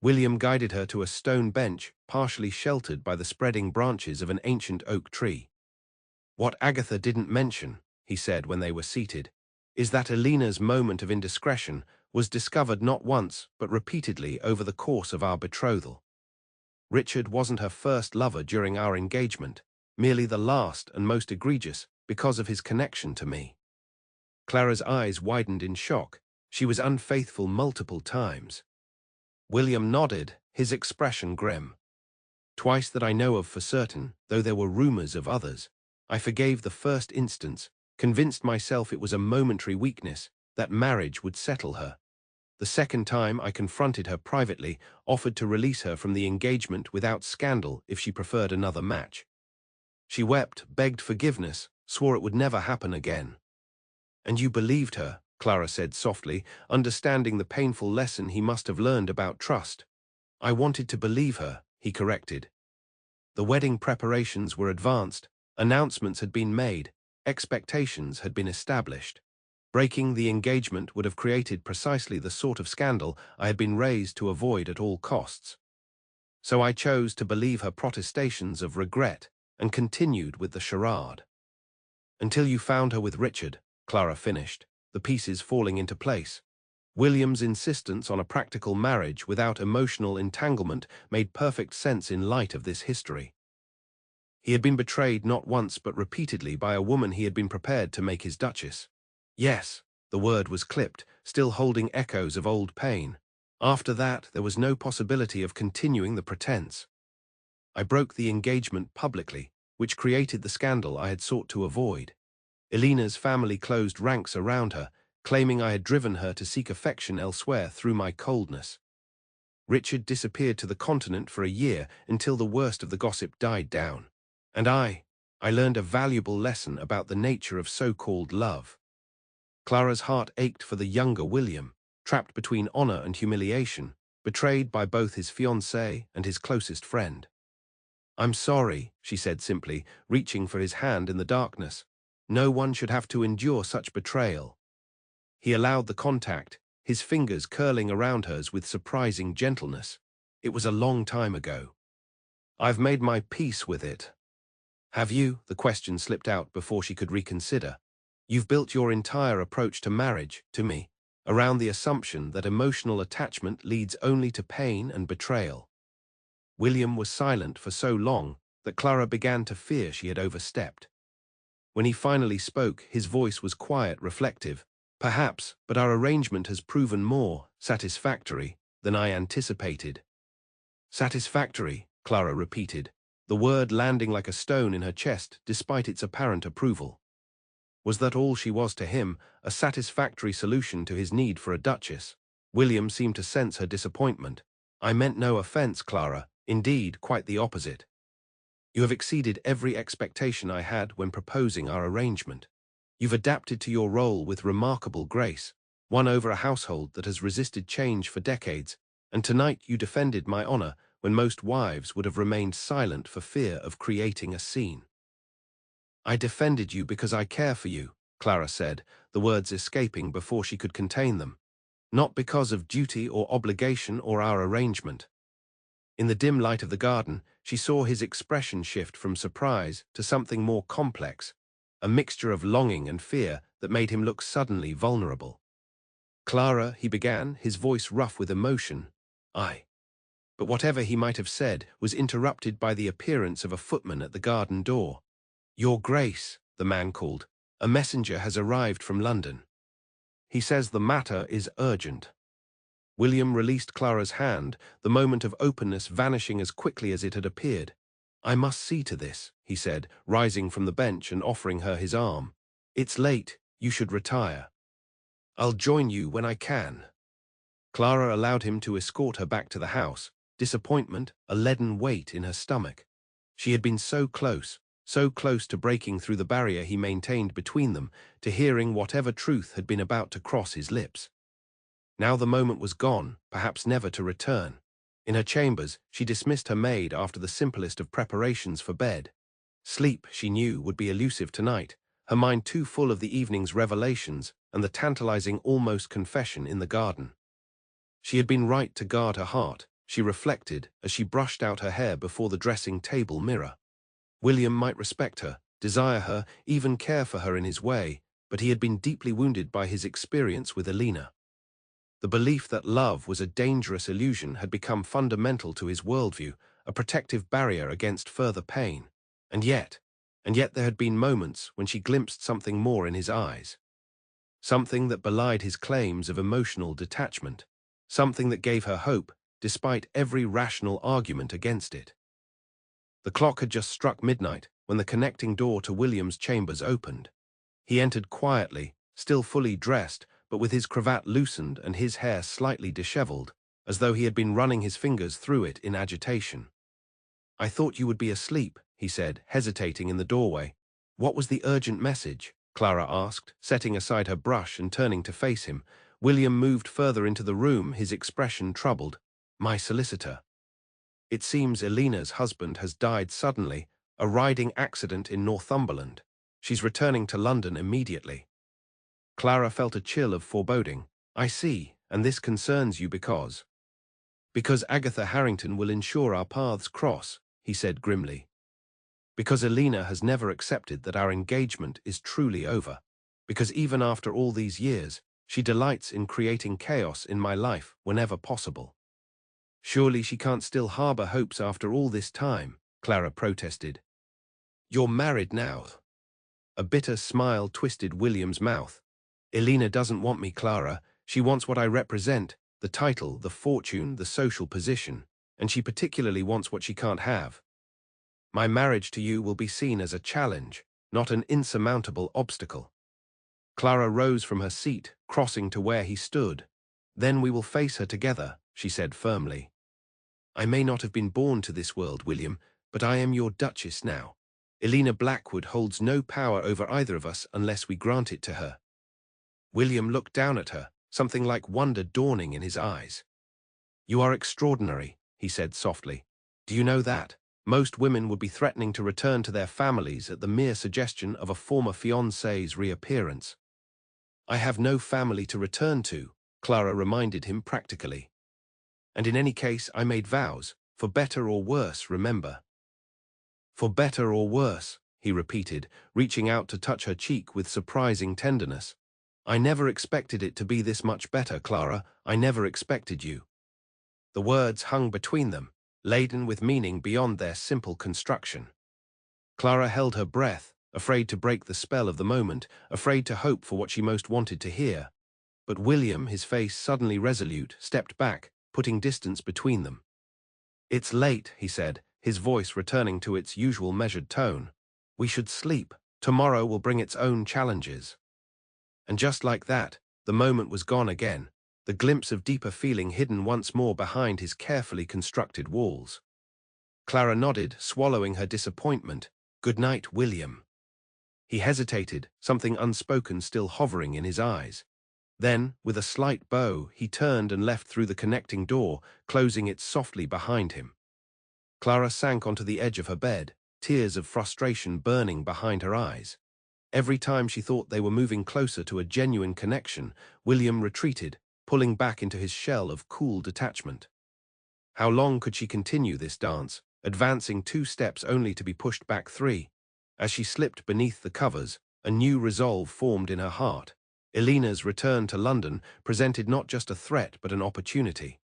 William guided her to a stone bench, partially sheltered by the spreading branches of an ancient oak tree. "What Agatha didn't mention," he said when they were seated, "is that Elena's moment of indiscretion was discovered not once but repeatedly over the course of our betrothal. Richard wasn't her first lover during our engagement, merely the last and most egregious because of his connection to me." Clara's eyes widened in shock. She was unfaithful multiple times. William nodded, his expression grim. "Twice that I know of for certain, though there were rumors of others. I forgave the first instance, convinced myself it was a momentary weakness, that marriage would settle her. The second time I confronted her privately, offered to release her from the engagement without scandal if she preferred another match. She wept, begged forgiveness, swore it would never happen again." "And you believed her," Clara said softly, understanding the painful lesson he must have learned about trust. "I wanted to believe her," he corrected. The wedding preparations were advanced, announcements had been made, expectations had been established. Breaking the engagement would have created precisely the sort of scandal I had been raised to avoid at all costs. So I chose to believe her protestations of regret and continued with the charade. "Until you found her with Richard," Clara finished, the pieces falling into place. William's insistence on a practical marriage without emotional entanglement made perfect sense in light of this history. He had been betrayed not once but repeatedly by a woman he had been prepared to make his duchess. Yes, the word was clipped, still holding echoes of old pain. After that, there was no possibility of continuing the pretense. I broke the engagement publicly, which created the scandal I had sought to avoid. Elena's family closed ranks around her, claiming I had driven her to seek affection elsewhere through my coldness. Richard disappeared to the continent for a year until the worst of the gossip died down. And I learned a valuable lesson about the nature of so-called love. Clara's heart ached for the younger William, trapped between honor and humiliation, betrayed by both his fiancée and his closest friend. "I'm sorry," she said simply, reaching for his hand in the darkness. "No one should have to endure such betrayal." He allowed the contact, his fingers curling around hers with surprising gentleness. "It was a long time ago. I've made my peace with it." "Have you?" The question slipped out before she could reconsider. "You've built your entire approach to marriage, to me, around the assumption that emotional attachment leads only to pain and betrayal." William was silent for so long that Clara began to fear she had overstepped. When he finally spoke, his voice was quiet, reflective. "Perhaps, but our arrangement has proven more satisfactory than I anticipated." "Satisfactory," Clara repeated, the word landing like a stone in her chest despite its apparent approval. Was that all she was to him, a satisfactory solution to his need for a duchess? William seemed to sense her disappointment. "I meant no offense, Clara. Indeed, quite the opposite. You have exceeded every expectation I had when proposing our arrangement. You've adapted to your role with remarkable grace, won over a household that has resisted change for decades, and tonight you defended my honor when most wives would have remained silent for fear of creating a scene." "I defended you because I care for you," Clara said, the words escaping before she could contain them. "Not because of duty or obligation or our arrangement." In the dim light of the garden, she saw his expression shift from surprise to something more complex, a mixture of longing and fear that made him look suddenly vulnerable. "Clara," he began, his voice rough with emotion. But whatever he might have said was interrupted by the appearance of a footman at the garden door. "Your Grace," the man called, "a messenger has arrived from London. He says the matter is urgent." William released Clara's hand, the moment of openness vanishing as quickly as it had appeared. "I must see to this," he said, rising from the bench and offering her his arm. "It's late, you should retire. I'll join you when I can." Clara allowed him to escort her back to the house, disappointment a leaden weight in her stomach. She had been so close to breaking through the barrier he maintained between them, to hearing whatever truth had been about to cross his lips. Now the moment was gone, perhaps never to return. In her chambers, she dismissed her maid after the simplest of preparations for bed. Sleep, she knew, would be elusive tonight, her mind too full of the evening's revelations and the tantalizing almost confession in the garden. She had been right to guard her heart, she reflected as she brushed out her hair before the dressing-table mirror. William might respect her, desire her, even care for her in his way, but he had been deeply wounded by his experience with Elena. The belief that love was a dangerous illusion had become fundamental to his worldview, a protective barrier against further pain. And yet there had been moments when she glimpsed something more in his eyes. Something that belied his claims of emotional detachment. Something that gave her hope, despite every rational argument against it. The clock had just struck midnight when the connecting door to William's chambers opened. He entered quietly, still fully dressed, but with his cravat loosened and his hair slightly disheveled, as though he had been running his fingers through it in agitation. "I thought you would be asleep," he said, hesitating in the doorway. "What was the urgent message?" Clara asked, setting aside her brush and turning to face him. William moved further into the room, his expression troubled. "My solicitor. It seems Elena's husband has died suddenly, a riding accident in Northumberland. She's returning to London immediately." Clara felt a chill of foreboding. "I see, and this concerns you because—" "Because Agatha Harrington will ensure our paths cross," he said grimly. "Because Elena has never accepted that our engagement is truly over. Because even after all these years, she delights in creating chaos in my life whenever possible." "Surely she can't still harbor hopes after all this time," Clara protested. "You're married now." A bitter smile twisted William's mouth. "Elena doesn't want me, Clara. She wants what I represent, the title, the fortune, the social position, and she particularly wants what she can't have. My marriage to you will be seen as a challenge, not an insurmountable obstacle." Clara rose from her seat, crossing to where he stood. "Then we will face her together," she said firmly. I may not have been born to this world, William, but I am your Duchess now. Elena Blackwood holds no power over either of us unless we grant it to her." William looked down at her, something like wonder dawning in his eyes. "You are extraordinary," he said softly. "Do you know that? Most women would be threatening to return to their families at the mere suggestion of a former fiancé's reappearance." "I have no family to return to," Clara reminded him practically. "And in any case I made vows, for better or worse, remember." "For better or worse," he repeated, reaching out to touch her cheek with surprising tenderness. "I never expected it to be this much better, Clara. I never expected you." The words hung between them, laden with meaning beyond their simple construction. Clara held her breath, afraid to break the spell of the moment, afraid to hope for what she most wanted to hear. But William, his face suddenly resolute, stepped back, putting distance between them. "It's late," he said, his voice returning to its usual measured tone. "We should sleep. Tomorrow will bring its own challenges." And just like that, the moment was gone again, the glimpse of deeper feeling hidden once more behind his carefully constructed walls. Clara nodded, swallowing her disappointment. "Good night, William." He hesitated, something unspoken still hovering in his eyes. Then, with a slight bow, he turned and left through the connecting door, closing it softly behind him. Clara sank onto the edge of her bed, tears of frustration burning behind her eyes. Every time she thought they were moving closer to a genuine connection, William retreated, pulling back into his shell of cool detachment. How long could she continue this dance, advancing 2 steps only to be pushed back 3? As she slipped beneath the covers, a new resolve formed in her heart. Elena's return to London presented not just a threat but an opportunity.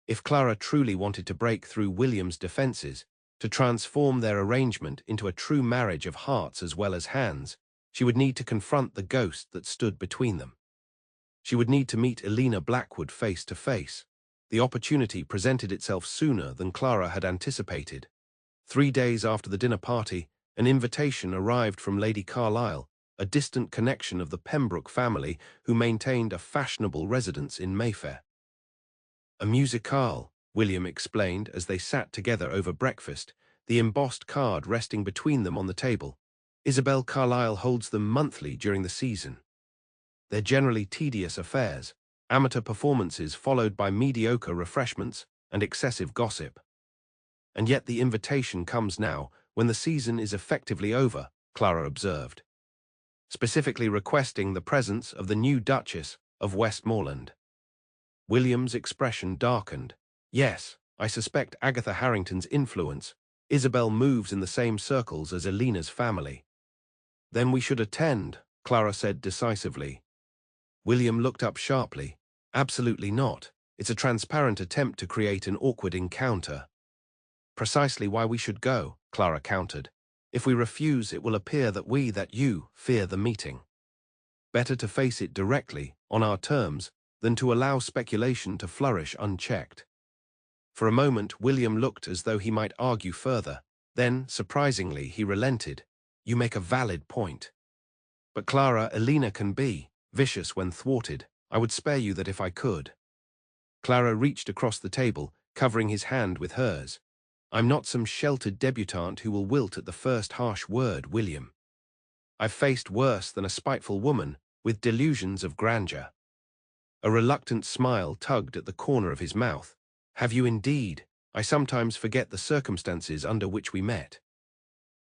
If Clara truly wanted to break through William's defenses, to transform their arrangement into a true marriage of hearts as well as hands, she would need to confront the ghost that stood between them. She would need to meet Elena Blackwood face to face. The opportunity presented itself sooner than Clara had anticipated. 3 days after the dinner party, an invitation arrived from Lady Carlisle, a distant connection of the Pembroke family who maintained a fashionable residence in Mayfair. "A musicale," William explained as they sat together over breakfast, the embossed card resting between them on the table. "Isabel Carlisle holds them monthly during the season. They're generally tedious affairs, amateur performances followed by mediocre refreshments and excessive gossip. And yet the invitation comes now, when the season is effectively over," Clara observed, "specifically requesting the presence of the new Duchess of Westmoreland." William's expression darkened. "Yes, I suspect Agatha Harrington's influence. Isabel moves in the same circles as Elena's family." "Then we should attend," Clara said decisively. William looked up sharply. "Absolutely not. It's a transparent attempt to create an awkward encounter." "Precisely why we should go," Clara countered. "If we refuse, it will appear that you, fear the meeting. Better to face it directly, on our terms, than to allow speculation to flourish unchecked." For a moment, William looked as though he might argue further. Then, surprisingly, he relented. "You make a valid point. But Clara, Elena can be vicious when thwarted. I would spare you that if I could." Clara reached across the table, covering his hand with hers. "I'm not some sheltered debutante who will wilt at the first harsh word, William. I've faced worse than a spiteful woman, with delusions of grandeur." A reluctant smile tugged at the corner of his mouth. "Have you indeed? I sometimes forget the circumstances under which we met.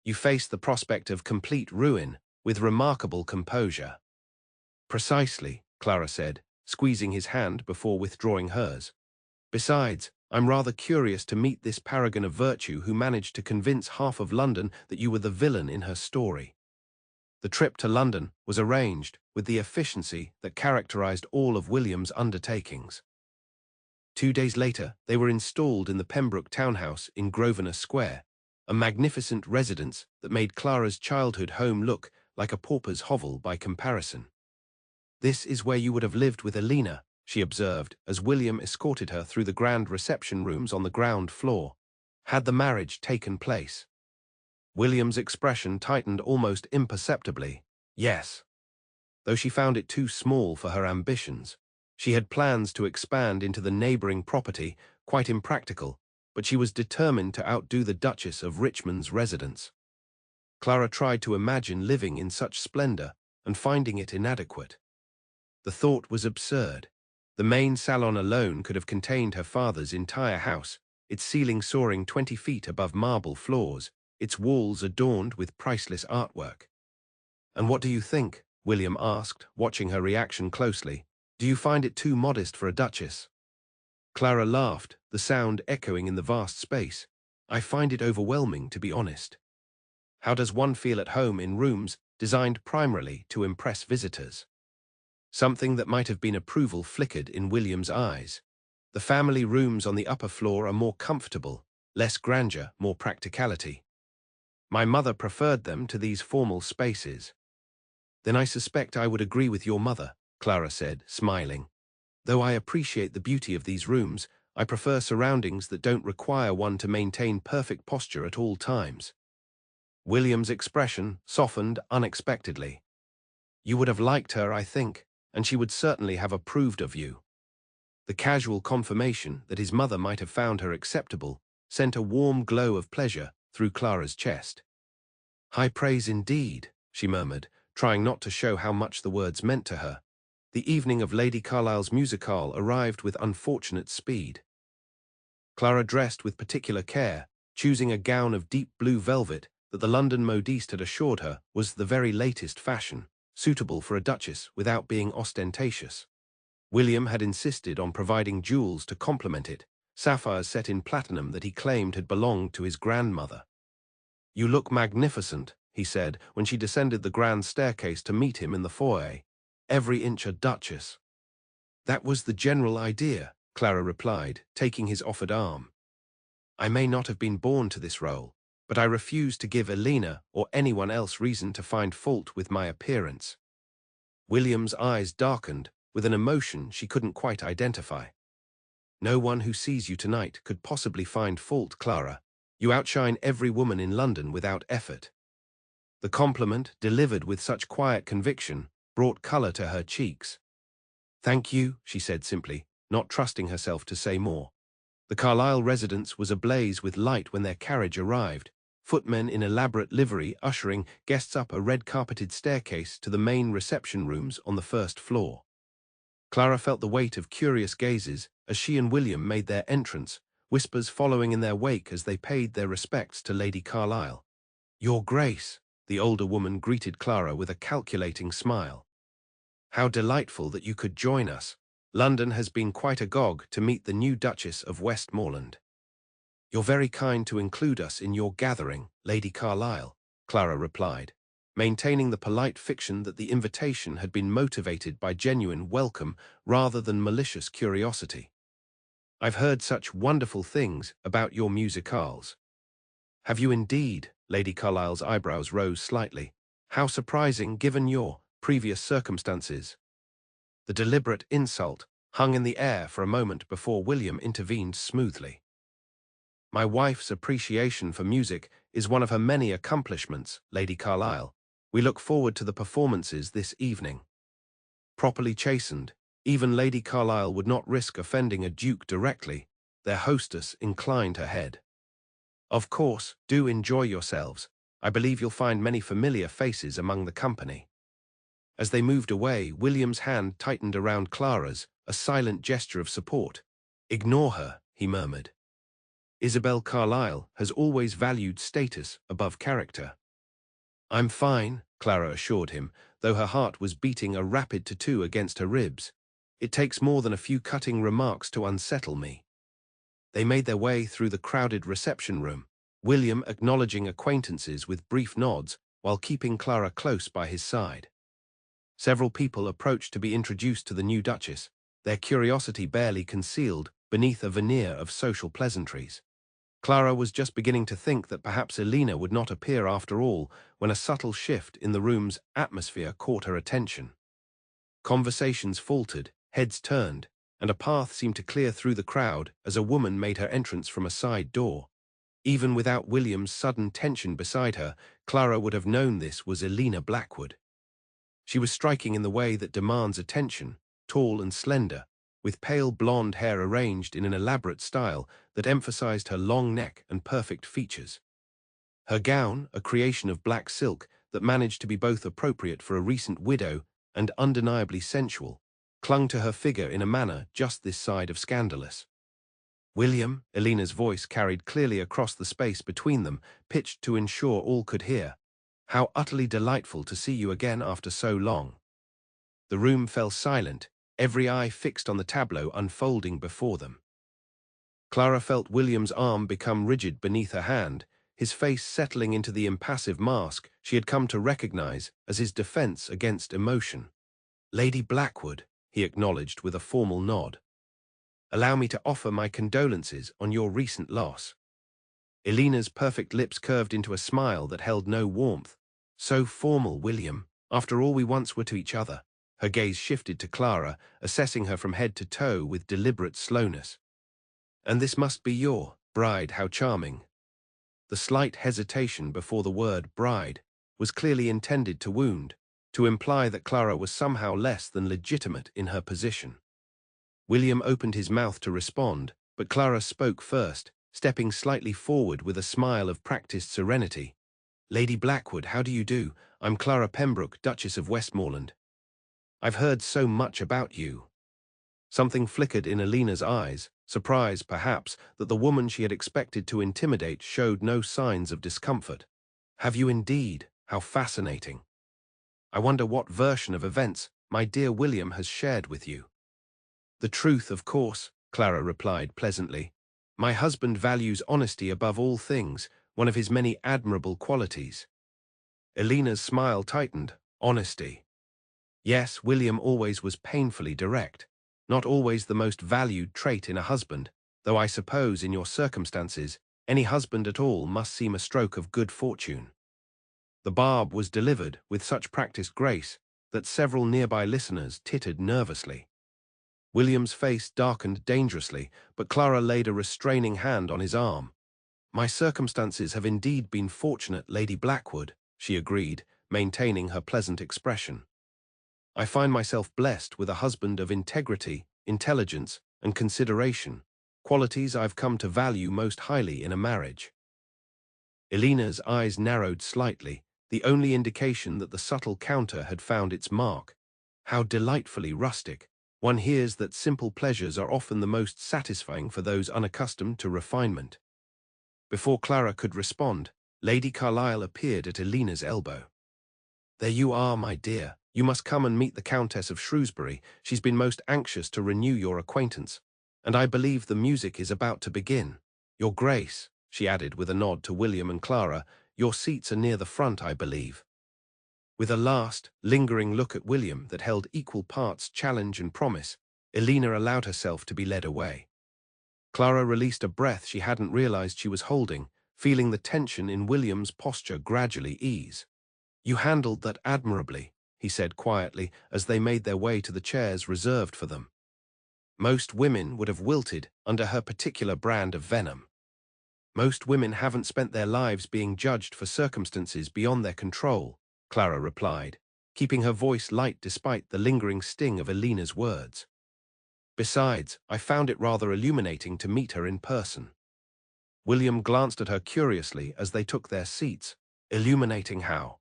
You faced the prospect of complete ruin with remarkable composure." "Precisely," Clara said, squeezing his hand before withdrawing hers. "Besides, I'm rather curious to meet this paragon of virtue who managed to convince half of London that you were the villain in her story." The trip to London was arranged with the efficiency that characterized all of William's undertakings. 2 days later, they were installed in the Pembroke townhouse in Grosvenor Square, a magnificent residence that made Clara's childhood home look like a pauper's hovel by comparison. "This is where you would have lived with Elena," she observed as William escorted her through the grand reception rooms on the ground floor. "Had the marriage taken place?" William's expression tightened almost imperceptibly. "Yes." Though she found it too small for her ambitions. She had plans to expand into the neighboring property, quite impractical, but she was determined to outdo the Duchess of Richmond's residence. Clara tried to imagine living in such splendor and finding it inadequate. The thought was absurd. The main salon alone could have contained her father's entire house, its ceiling soaring 20 feet above marble floors, its walls adorned with priceless artwork. "And what do you think?" William asked, watching her reaction closely. "Do you find it too modest for a duchess?" Clara laughed, the sound echoing in the vast space. "I find it overwhelming, to be honest. How does one feel at home in rooms designed primarily to impress visitors?" Something that might have been approval flickered in William's eyes. "The family rooms on the upper floor are more comfortable, less grandeur, more practicality. My mother preferred them to these formal spaces." "Then I suspect I would agree with your mother," Clara said, smiling. "Though I appreciate the beauty of these rooms, I prefer surroundings that don't require one to maintain perfect posture at all times." William's expression softened unexpectedly. "You would have liked her, I think, and she would certainly have approved of you." The casual confirmation that his mother might have found her acceptable sent a warm glow of pleasure through Clara's chest. "High praise indeed," she murmured, trying not to show how much the words meant to her. The evening of Lady Carlisle's musicale arrived with unfortunate speed. Clara dressed with particular care, choosing a gown of deep blue velvet that the London modiste had assured her was the very latest fashion, suitable for a duchess without being ostentatious. William had insisted on providing jewels to complement it, sapphires set in platinum that he claimed had belonged to his grandmother. "You look magnificent," he said when she descended the grand staircase to meet him in the foyer. "Every inch a duchess." "That was the general idea," Clara replied, taking his offered arm. "I may not have been born to this role, but I refuse to give Elena or anyone else reason to find fault with my appearance." William's eyes darkened with an emotion she couldn't quite identify. "No one who sees you tonight could possibly find fault, Clara. You outshine every woman in London without effort." The compliment, delivered with such quiet conviction, brought color to her cheeks. "Thank you," she said simply, not trusting herself to say more. The Carlisle residence was ablaze with light when their carriage arrived, footmen in elaborate livery ushering guests up a red-carpeted staircase to the main reception rooms on the first floor. Clara felt the weight of curious gazes as she and William made their entrance, whispers following in their wake as they paid their respects to Lady Carlisle. "Your Grace," the older woman greeted Clara with a calculating smile. "How delightful that you could join us. London has been quite agog to meet the new Duchess of Westmoreland." "You're very kind to include us in your gathering, Lady Carlisle," Clara replied, maintaining the polite fiction that the invitation had been motivated by genuine welcome rather than malicious curiosity. "I've heard such wonderful things about your musicales." "Have you indeed?" Lady Carlisle's eyebrows rose slightly. "How surprising given your previous circumstances." The deliberate insult hung in the air for a moment before William intervened smoothly. "My wife's appreciation for music is one of her many accomplishments, Lady Carlisle. We look forward to the performances this evening." Properly chastened, even Lady Carlisle would not risk offending a duke directly. Their hostess inclined her head. "Of course, do enjoy yourselves. I believe you'll find many familiar faces among the company." As they moved away, William's hand tightened around Clara's, a silent gesture of support. "Ignore her," he murmured. "Isabel Carlisle has always valued status above character." "I'm fine," Clara assured him, though her heart was beating a rapid tattoo against her ribs. "It takes more than a few cutting remarks to unsettle me." They made their way through the crowded reception room, William acknowledging acquaintances with brief nods while keeping Clara close by his side. Several people approached to be introduced to the new Duchess, their curiosity barely concealed beneath a veneer of social pleasantries. Clara was just beginning to think that perhaps Elena would not appear after all when a subtle shift in the room's atmosphere caught her attention. Conversations faltered, heads turned, and a path seemed to clear through the crowd as a woman made her entrance from a side door. Even without William's sudden tension beside her, Clara would have known this was Elena Blackwood. She was striking in the way that demands attention, tall and slender, with pale blonde hair arranged in an elaborate style that emphasized her long neck and perfect features. Her gown, a creation of black silk that managed to be both appropriate for a recent widow and undeniably sensual, clung to her figure in a manner just this side of scandalous. "William," Elena's voice carried clearly across the space between them, pitched to ensure all could hear. "How utterly delightful to see you again after so long." The room fell silent, every eye fixed on the tableau unfolding before them. Clara felt William's arm become rigid beneath her hand, his face settling into the impassive mask she had come to recognize as his defense against emotion. "Lady Blackwood," he acknowledged with a formal nod. "Allow me to offer my condolences on your recent loss." Elena's perfect lips curved into a smile that held no warmth. "So formal, William, after all we once were to each other." Her gaze shifted to Clara, assessing her from head to toe with deliberate slowness. "And this must be your bride, how charming." The slight hesitation before the word bride was clearly intended to wound, to imply that Clara was somehow less than legitimate in her position. William opened his mouth to respond, but Clara spoke first, stepping slightly forward with a smile of practiced serenity. "Lady Blackwood, how do you do? I'm Clara Pembroke, Duchess of Westmoreland. I've heard so much about you." Something flickered in Elena's eyes, surprise, perhaps, that the woman she had expected to intimidate showed no signs of discomfort. "Have you indeed? How fascinating. I wonder what version of events my dear William has shared with you." "The truth, of course," Clara replied pleasantly. "My husband values honesty above all things, one of his many admirable qualities." Elena's smile tightened. "Honesty." Yes, William always was painfully direct. Not always the most valued trait in a husband, though I suppose in your circumstances, any husband at all must seem a stroke of good fortune. The barb was delivered with such practiced grace that several nearby listeners tittered nervously. William's face darkened dangerously, but Clara laid a restraining hand on his arm. "My circumstances have indeed been fortunate, Lady Blackwood," she agreed, maintaining her pleasant expression. "I find myself blessed with a husband of integrity, intelligence, and consideration, qualities I've come to value most highly in a marriage." Elena's eyes narrowed slightly, the only indication that the subtle counter had found its mark. How delightfully rustic. One hears that simple pleasures are often the most satisfying for those unaccustomed to refinement. Before Clara could respond, Lady Carlisle appeared at Elena's elbow. "There you are, my dear. You must come and meet the Countess of Shrewsbury. She's been most anxious to renew your acquaintance. And I believe the music is about to begin. Your Grace," she added with a nod to William and Clara, "your seats are near the front, I believe." With a last, lingering look at William that held equal parts challenge and promise, Elena allowed herself to be led away. Clara released a breath she hadn't realized she was holding, feeling the tension in William's posture gradually ease. "You handled that admirably," he said quietly as they made their way to the chairs reserved for them. "Most women would have wilted under her particular brand of venom." "Most women haven't spent their lives being judged for circumstances beyond their control," Clara replied, keeping her voice light despite the lingering sting of Elena's words. "Besides, I found it rather illuminating to meet her in person." William glanced at her curiously as they took their seats. "Illuminating how?"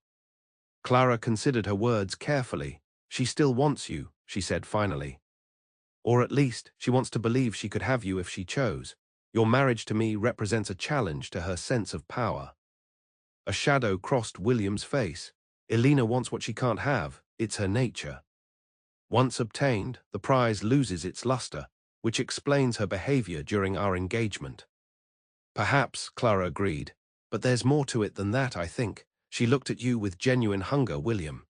Clara considered her words carefully. "She still wants you," she said finally. "Or at least, she wants to believe she could have you if she chose. Your marriage to me represents a challenge to her sense of power." A shadow crossed William's face. "Elena wants what she can't have. It's her nature. Once obtained, the prize loses its luster, which explains her behavior during our engagement." "Perhaps," Clara agreed, "but there's more to it than that, I think. She looked at you with genuine hunger, William.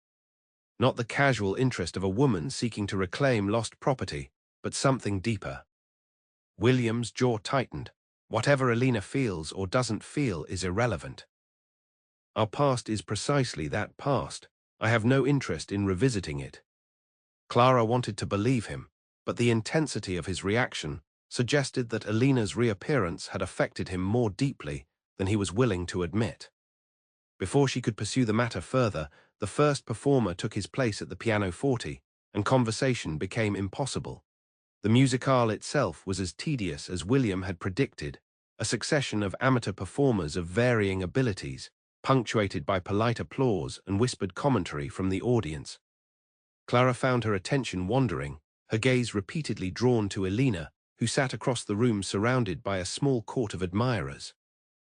Not the casual interest of a woman seeking to reclaim lost property, but something deeper." William's jaw tightened. Whatever Elena feels or doesn't feel is irrelevant. "Our past is precisely that past. I have no interest in revisiting it." Clara wanted to believe him, but the intensity of his reaction suggested that Elena's reappearance had affected him more deeply than he was willing to admit. Before she could pursue the matter further, the first performer took his place at the pianoforte, and conversation became impossible. The musicale itself was as tedious as William had predicted, a succession of amateur performers of varying abilities, punctuated by polite applause and whispered commentary from the audience. Clara found her attention wandering, her gaze repeatedly drawn to Elena, who sat across the room surrounded by a small court of admirers.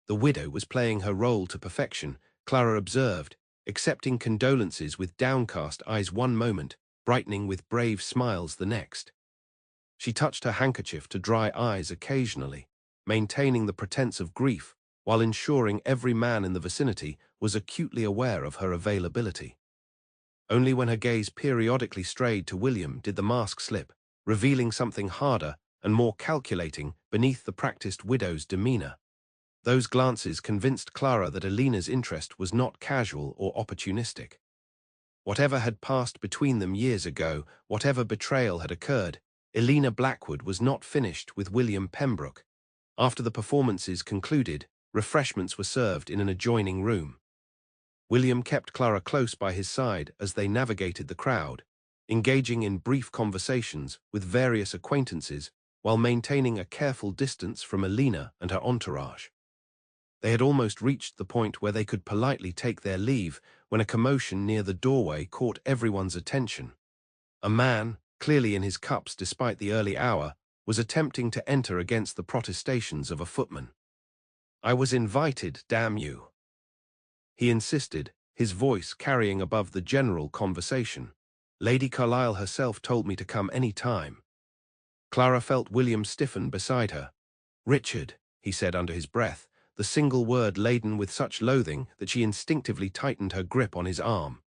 The widow was playing her role to perfection, Clara observed, accepting condolences with downcast eyes one moment, brightening with brave smiles the next. She touched her handkerchief to dry eyes occasionally, maintaining the pretense of grief, while ensuring every man in the vicinity was acutely aware of her availability. Only when her gaze periodically strayed to William did the mask slip, revealing something harder and more calculating beneath the practiced widow's demeanor. Those glances convinced Clara that Elena's interest was not casual or opportunistic. Whatever had passed between them years ago, whatever betrayal had occurred, Elena Blackwood was not finished with William Pembroke. After the performances concluded, refreshments were served in an adjoining room. William kept Clara close by his side as they navigated the crowd, engaging in brief conversations with various acquaintances while maintaining a careful distance from Elena and her entourage. They had almost reached the point where they could politely take their leave when a commotion near the doorway caught everyone's attention. A man, clearly in his cups despite the early hour, was attempting to enter against the protestations of a footman. "I was invited, damn you," he insisted, his voice carrying above the general conversation. "Lady Carlisle herself told me to come any time." Clara felt William stiffen beside her. "Richard," he said under his breath, the single word laden with such loathing that she instinctively tightened her grip on his arm.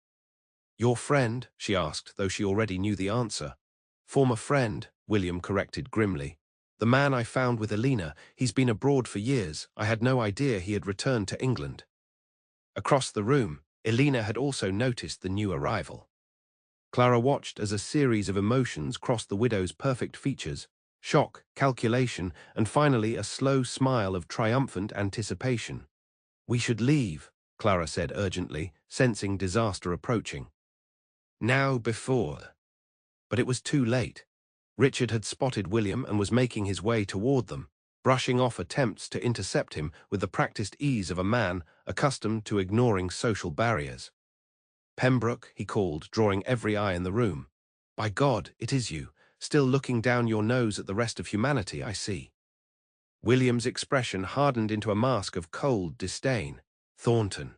"Your friend?" she asked, though she already knew the answer. "Former friend," William corrected grimly. "The man I found with Elena, he's been abroad for years. I had no idea he had returned to England." Across the room, Elena had also noticed the new arrival. Clara watched as a series of emotions crossed the widow's perfect features: shock, calculation, and finally a slow smile of triumphant anticipation. "We should leave," Clara said urgently, sensing disaster approaching. "Now before." But it was too late. Richard had spotted William and was making his way toward them, brushing off attempts to intercept him with the practiced ease of a man accustomed to ignoring social barriers. "Pembroke," he called, drawing every eye in the room. "By God, it is you, still looking down your nose at the rest of humanity, I see." William's expression hardened into a mask of cold disdain. "Thornton,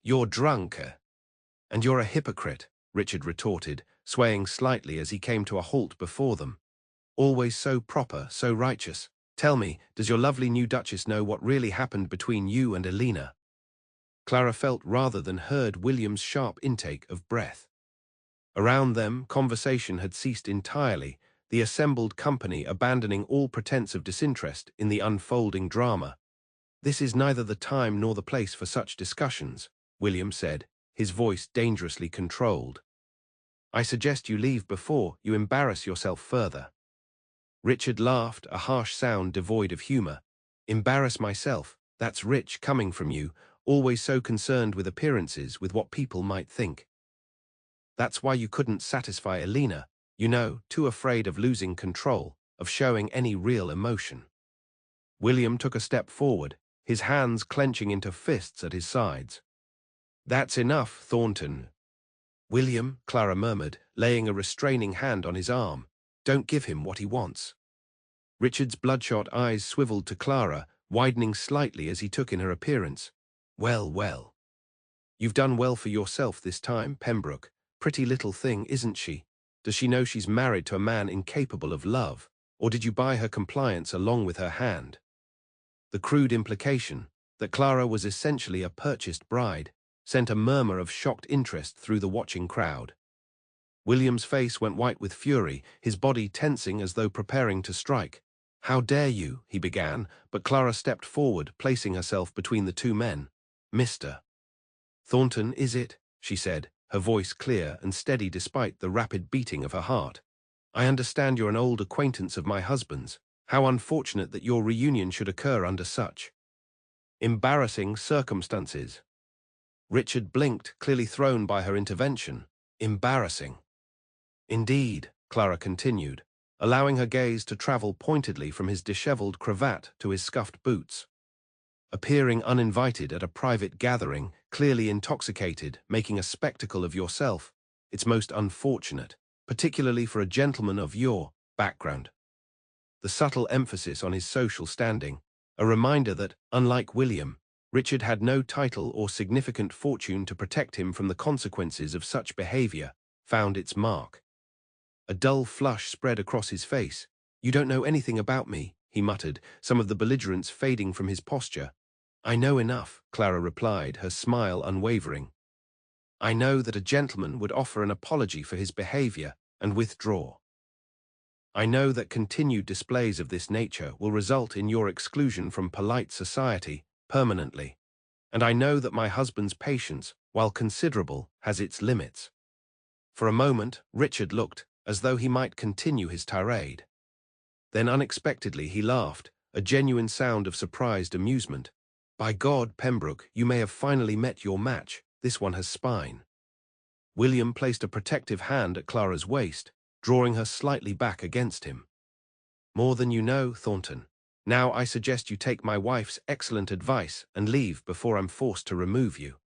you're drunk, and you're a hypocrite," Richard retorted, swaying slightly as he came to a halt before them. "Always so proper, so righteous. Tell me, does your lovely new Duchess know what really happened between you and Elena?" Clara felt rather than heard William's sharp intake of breath. Around them, conversation had ceased entirely, the assembled company abandoning all pretense of disinterest in the unfolding drama. "This is neither the time nor the place for such discussions," William said, his voice dangerously controlled. "I suggest you leave before you embarrass yourself further." Richard laughed, a harsh sound devoid of humor. "Embarrass myself? That's rich coming from you, always so concerned with appearances, with what people might think. That's why you couldn't satisfy Elena, you know, too afraid of losing control, of showing any real emotion." William took a step forward, his hands clenching into fists at his sides. "That's enough, Thornton." "William," Clara murmured, laying a restraining hand on his arm, "don't give him what he wants." Richard's bloodshot eyes swiveled to Clara, widening slightly as he took in her appearance. "Well, well. You've done well for yourself this time, Pembroke. Pretty little thing, isn't she? Does she know she's married to a man incapable of love, or did you buy her compliance along with her hand?" The crude implication, that Clara was essentially a purchased bride, sent a murmur of shocked interest through the watching crowd. William's face went white with fury, his body tensing as though preparing to strike. "How dare you?" he began, but Clara stepped forward, placing herself between the two men. "Mr. Thornton, is it?" she said, her voice clear and steady despite the rapid beating of her heart. "I understand you're an old acquaintance of my husband's. How unfortunate that your reunion should occur under such embarrassing circumstances." Richard blinked, clearly thrown by her intervention. "Embarrassing." "Indeed," Clara continued. allowing her gaze to travel pointedly from his disheveled cravat to his scuffed boots. Appearing uninvited at a private gathering, clearly intoxicated, making a spectacle of yourself, it's most unfortunate, particularly for a gentleman of your background. The subtle emphasis on his social standing, a reminder that, unlike William, Richard had no title or significant fortune to protect him from the consequences of such behavior, found its mark. A dull flush spread across his face. "You don't know anything about me," he muttered, some of the belligerence fading from his posture. "I know enough," Clara replied, her smile unwavering. "I know that a gentleman would offer an apology for his behavior and withdraw. I know that continued displays of this nature will result in your exclusion from polite society permanently, and I know that my husband's patience, while considerable, has its limits." For a moment, Richard looked as though he might continue his tirade. Then unexpectedly he laughed, a genuine sound of surprised amusement. "By God, Pembroke, you may have finally met your match. This one has spine." William placed a protective hand at Clara's waist, drawing her slightly back against him. "More than you know, Thornton. Now I suggest you take my wife's excellent advice and leave before I'm forced to remove you."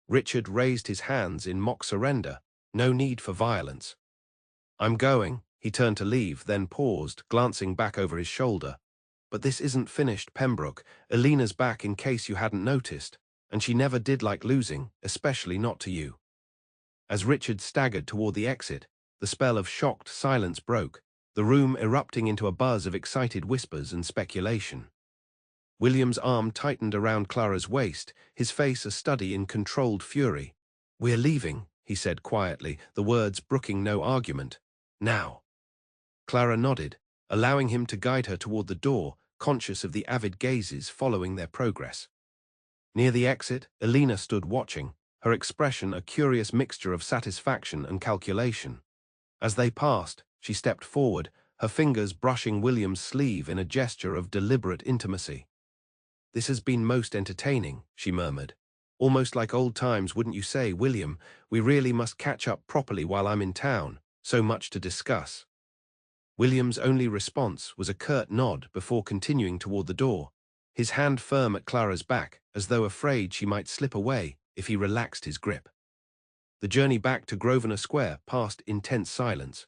Richard raised his hands in mock surrender. No need for violence. "I'm going." He turned to leave, then paused, glancing back over his shoulder. "But this isn't finished, Pembroke. Elena's back in case you hadn't noticed, and she never did like losing, especially not to you." As Richard staggered toward the exit, the spell of shocked silence broke, the room erupting into a buzz of excited whispers and speculation. William's arm tightened around Clara's waist, his face a study in controlled fury. "We're leaving," he said quietly, the words brooking no argument. "Now." Clara nodded, allowing him to guide her toward the door, conscious of the avid gazes following their progress. Near the exit, Elena stood watching, her expression a curious mixture of satisfaction and calculation. As they passed, she stepped forward, her fingers brushing William's sleeve in a gesture of deliberate intimacy. "This has been most entertaining," she murmured. "Almost like old times, wouldn't you say, William? We really must catch up properly while I'm in town. So much to discuss." William's only response was a curt nod before continuing toward the door, his hand firm at Clara's back, as though afraid she might slip away if he relaxed his grip. The journey back to Grosvenor Square passed in tense silence.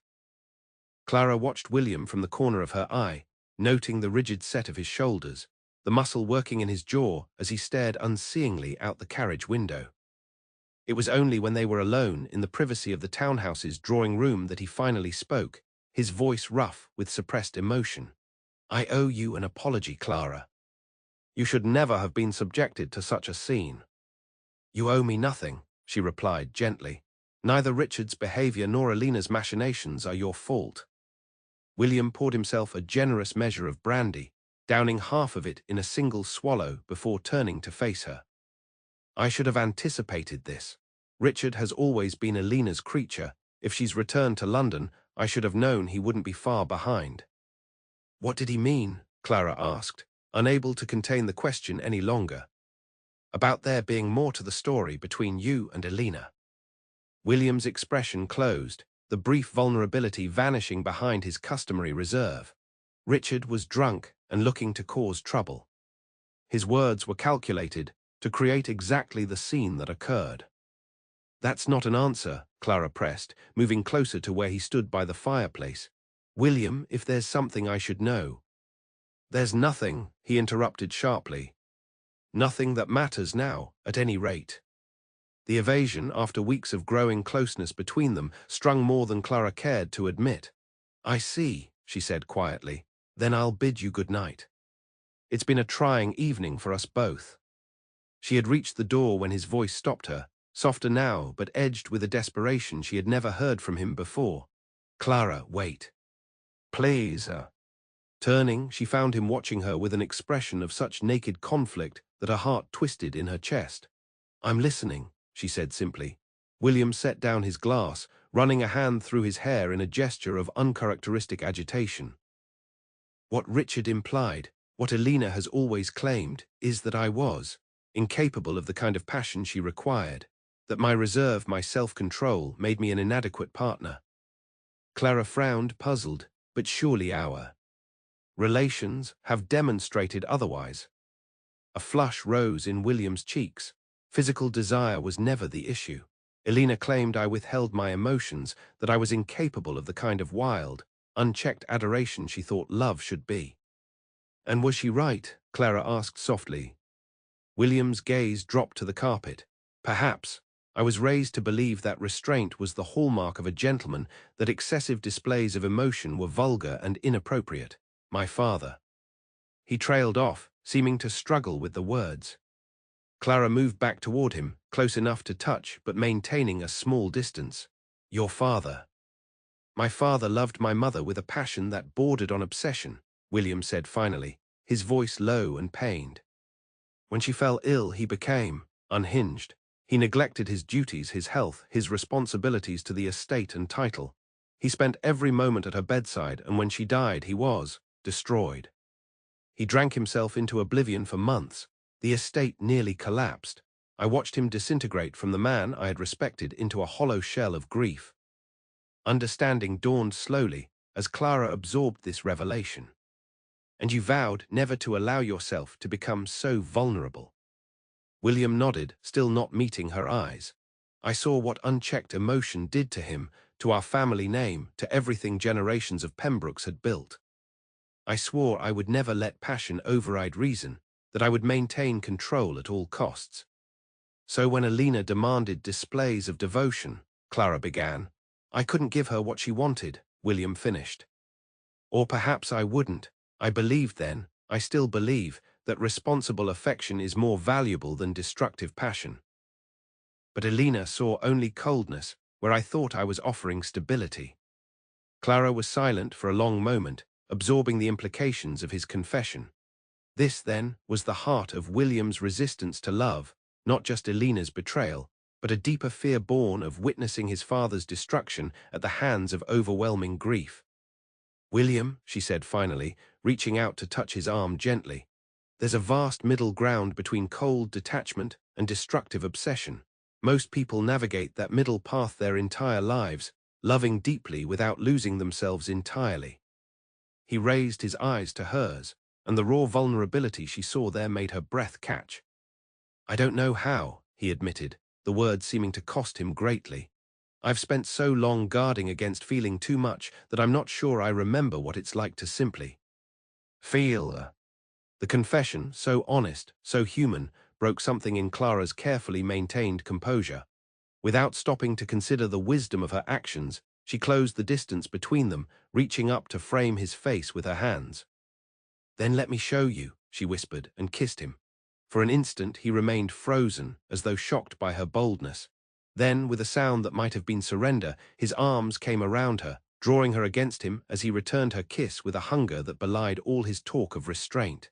Clara watched William from the corner of her eye, noting the rigid set of his shoulders, the muscle working in his jaw as he stared unseeingly out the carriage window. It was only when they were alone in the privacy of the townhouse's drawing room that he finally spoke, his voice rough with suppressed emotion. "I owe you an apology, Clara. You should never have been subjected to such a scene." "You owe me nothing," she replied gently. "Neither Richard's behavior nor Elena's machinations are your fault." William poured himself a generous measure of brandy, downing half of it in a single swallow before turning to face her. "I should have anticipated this. Richard has always been Elena's creature. If she's returned to London, I should have known he wouldn't be far behind." "What did he mean?" Clara asked, unable to contain the question any longer. "About there being more to the story between you and Elena." William's expression closed, the brief vulnerability vanishing behind his customary reserve. Richard was drunk and looking to cause trouble. His words were calculated to create exactly the scene that occurred. "That's not an answer," Clara pressed, moving closer to where he stood by the fireplace. "William, if there's something I should know—" "There's nothing," he interrupted sharply. "Nothing that matters now, at any rate." The evasion, after weeks of growing closeness between them, strung more than Clara cared to admit. "I see," she said quietly. "Then I'll bid you good night. It's been a trying evening for us both." She had reached the door when his voice stopped her, softer now but edged with a desperation she had never heard from him before. "Clara, wait. Please." Turning, she found him watching her with an expression of such naked conflict that her heart twisted in her chest. "I'm listening," she said simply. William set down his glass, running a hand through his hair in a gesture of uncharacteristic agitation. "What Richard implied, what Elena has always claimed, is that I was incapable of the kind of passion she required, that my reserve, my self-control, made me an inadequate partner." Clara frowned, puzzled. but surely our relations have demonstrated otherwise. A flush rose in William's cheeks. Physical desire was never the issue. Elena claimed I withheld my emotions, that I was incapable of the kind of wild, unchecked adoration she thought love should be. And was she right? Clara asked softly. William's gaze dropped to the carpet. Perhaps. I was raised to believe that restraint was the hallmark of a gentleman, that excessive displays of emotion were vulgar and inappropriate. My father. He trailed off, seeming to struggle with the words. Clara moved back toward him, close enough to touch but maintaining a small distance. Your father. My father loved my mother with a passion that bordered on obsession, William said finally, his voice low and pained. When she fell ill, he became unhinged. He neglected his duties, his health, his responsibilities to the estate and title. He spent every moment at her bedside, and when she died, he was destroyed. He drank himself into oblivion for months. The estate nearly collapsed. I watched him disintegrate from the man I had respected into a hollow shell of grief. Understanding dawned slowly as Clara absorbed this revelation. And you vowed never to allow yourself to become so vulnerable. William nodded, still not meeting her eyes. I saw what unchecked emotion did to him, to our family name, to everything generations of Pembrokes had built. I swore I would never let passion override reason, that I would maintain control at all costs. So when Elena demanded displays of devotion, Clara began, I couldn't give her what she wanted, William finished. Or perhaps I wouldn't. I believed then, I still believe, that responsible affection is more valuable than destructive passion. But Elena saw only coldness, where I thought I was offering stability. Clara was silent for a long moment, absorbing the implications of his confession. This, then, was the heart of William's resistance to love, not just Elena's betrayal, but a deeper fear born of witnessing his father's destruction at the hands of overwhelming grief. William, she said finally, reaching out to touch his arm gently, there's a vast middle ground between cold detachment and destructive obsession. Most people navigate that middle path their entire lives, loving deeply without losing themselves entirely. He raised his eyes to hers, and the raw vulnerability she saw there made her breath catch. I don't know how, he admitted, the words seeming to cost him greatly. I've spent so long guarding against feeling too much that I'm not sure I remember what it's like to simply feel. The confession, so honest, so human, broke something in Clara's carefully maintained composure. Without stopping to consider the wisdom of her actions, she closed the distance between them, reaching up to frame his face with her hands. Then let me show you, she whispered, and kissed him. For an instant he remained frozen, as though shocked by her boldness. Then, with a sound that might have been surrender, his arms came around her, drawing her against him as he returned her kiss with a hunger that belied all his talk of restraint.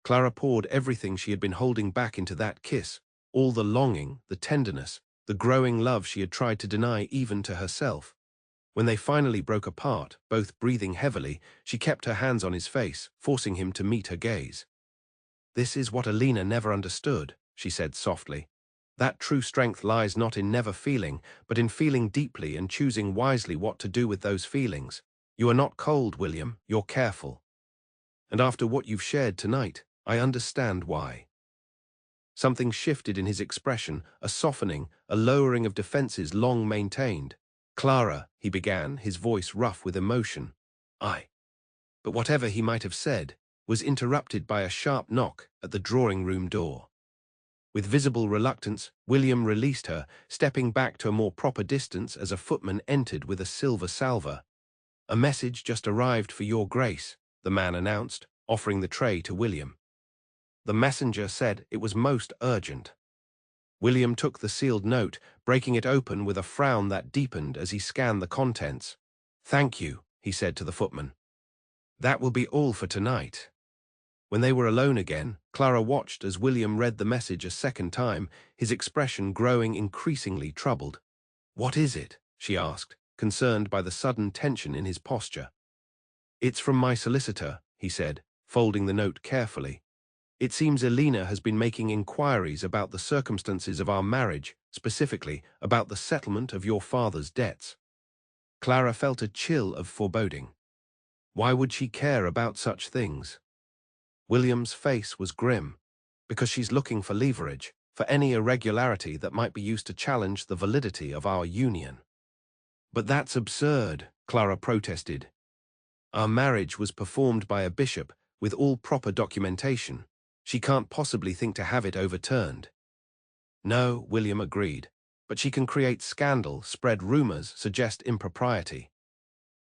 Clara poured everything she had been holding back into that kiss, all the longing, the tenderness, the growing love she had tried to deny even to herself. When they finally broke apart, both breathing heavily, she kept her hands on his face, forcing him to meet her gaze. This is what Elena never understood, she said softly. That true strength lies not in never feeling, but in feeling deeply and choosing wisely what to do with those feelings. You are not cold, William, you're careful. And after what you've shared tonight, I understand why. Something shifted in his expression, a softening, a lowering of defenses long maintained. Clara, he began, his voice rough with emotion. But whatever he might have said was interrupted by a sharp knock at the drawing-room door. With visible reluctance, William released her, stepping back to a more proper distance as a footman entered with a silver salver. A message just arrived for your grace, the man announced, offering the tray to William. The messenger said it was most urgent. William took the sealed note, breaking it open with a frown that deepened as he scanned the contents. Thank you, he said to the footman. That will be all for tonight. When they were alone again, Clara watched as William read the message a second time, his expression growing increasingly troubled. What is it? She asked, concerned by the sudden tension in his posture. It's from my solicitor, he said, folding the note carefully. It seems Elena has been making inquiries about the circumstances of our marriage, specifically about the settlement of your father's debts. Clara felt a chill of foreboding. Why would she care about such things? William's face was grim. Because she's looking for leverage, for any irregularity that might be used to challenge the validity of our union. But that's absurd, Clara protested. Our marriage was performed by a bishop with all proper documentation. She can't possibly think to have it overturned. No, William agreed, but she can create scandal, spread rumors, suggest impropriety.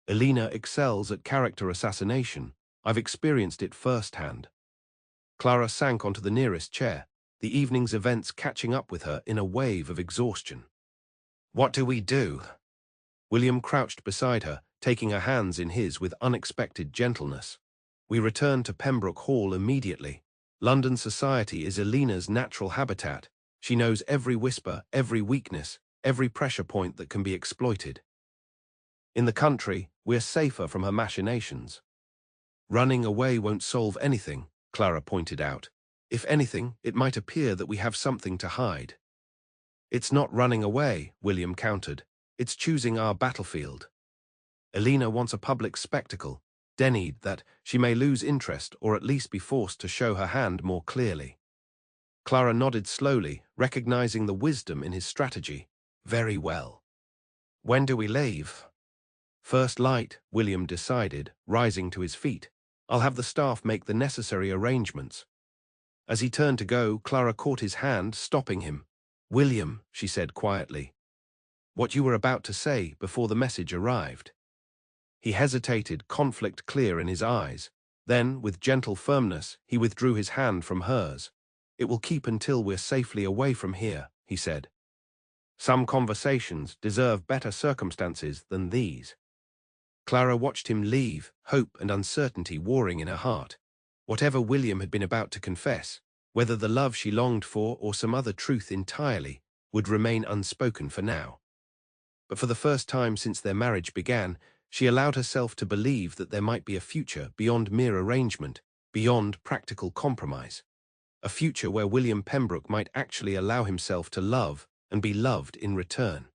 Elena excels at character assassination. I've experienced it firsthand. Clara sank onto the nearest chair, the evening's events catching up with her in a wave of exhaustion. What do we do? William crouched beside her, taking her hands in his with unexpected gentleness. We return to Pembroke Hall immediately. London society is Elena's natural habitat. She knows every whisper, every weakness, every pressure point that can be exploited. In the country, we're safer from her machinations. Running away won't solve anything, Clara pointed out. If anything, it might appear that we have something to hide. It's not running away, William countered. It's choosing our battlefield. Elena wants a public spectacle, denied that she may lose interest or at least be forced to show her hand more clearly. Clara nodded slowly, recognizing the wisdom in his strategy. Very well. When do we leave? First light, William decided, rising to his feet. I'll have the staff make the necessary arrangements. As he turned to go, Clara caught his hand, stopping him. William, she said quietly. What you were about to say before the message arrived. He hesitated, conflict clear in his eyes. Then, with gentle firmness, he withdrew his hand from hers. It will keep until we're safely away from here, he said. Some conversations deserve better circumstances than these. Clara watched him leave, hope and uncertainty warring in her heart. Whatever William had been about to confess, whether the love she longed for or some other truth entirely, would remain unspoken for now. But for the first time since their marriage began, she allowed herself to believe that there might be a future beyond mere arrangement, beyond practical compromise. A future where William Pembroke might actually allow himself to love and be loved in return.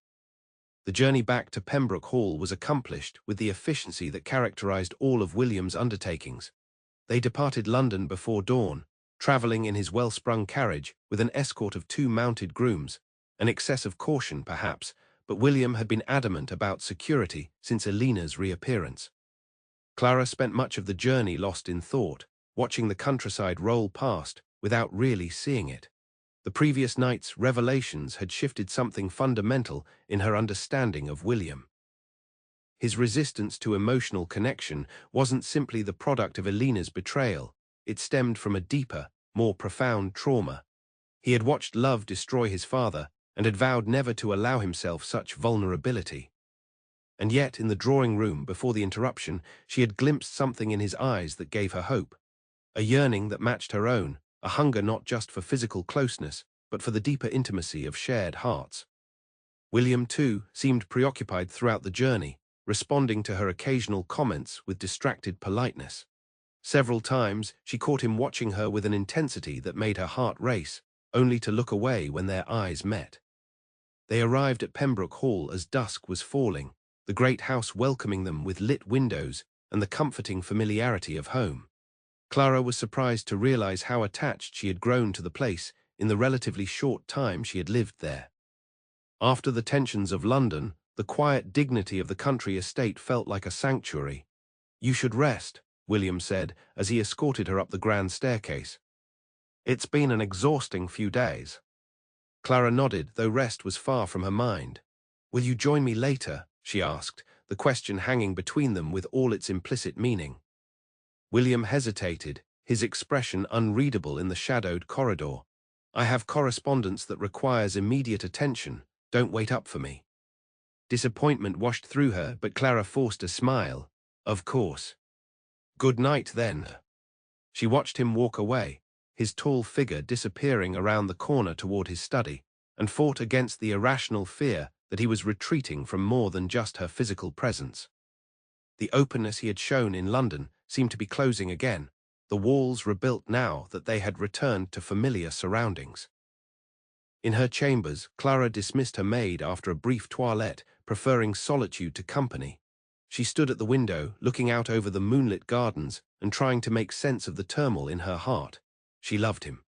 The journey back to Pembroke Hall was accomplished with the efficiency that characterized all of William's undertakings. They departed London before dawn, traveling in his well-sprung carriage with an escort of 2 mounted grooms, an excess of caution perhaps, but William had been adamant about security since Elena's reappearance. Clara spent much of the journey lost in thought, watching the countryside roll past without really seeing it. The previous night's revelations had shifted something fundamental in her understanding of William. His resistance to emotional connection wasn't simply the product of Elena's betrayal, it stemmed from a deeper, more profound trauma. He had watched love destroy his father and had vowed never to allow himself such vulnerability. And yet, in the drawing room before the interruption, she had glimpsed something in his eyes that gave her hope. A yearning that matched her own, a hunger not just for physical closeness, but for the deeper intimacy of shared hearts. William, too, seemed preoccupied throughout the journey, responding to her occasional comments with distracted politeness. Several times, she caught him watching her with an intensity that made her heart race, only to look away when their eyes met. They arrived at Pembroke Hall as dusk was falling, the great house welcoming them with lit windows and the comforting familiarity of home. Clara was surprised to realize how attached she had grown to the place in the relatively short time she had lived there. After the tensions of London, the quiet dignity of the country estate felt like a sanctuary. You should rest, William said as he escorted her up the grand staircase. It's been an exhausting few days. Clara nodded, though rest was far from her mind. Will you join me later? She asked, the question hanging between them with all its implicit meaning. William hesitated, his expression unreadable in the shadowed corridor. I have correspondence that requires immediate attention. Don't wait up for me. Disappointment washed through her, but Clara forced a smile. Of course. Good night, then. She watched him walk away, his tall figure disappearing around the corner toward his study, and fought against the irrational fear that he was retreating from more than just her physical presence. The openness he had shown in London seemed to be closing again, the walls rebuilt now that they had returned to familiar surroundings. In her chambers, Clara dismissed her maid after a brief toilette, preferring solitude to company. She stood at the window, looking out over the moonlit gardens and trying to make sense of the turmoil in her heart. She loved him.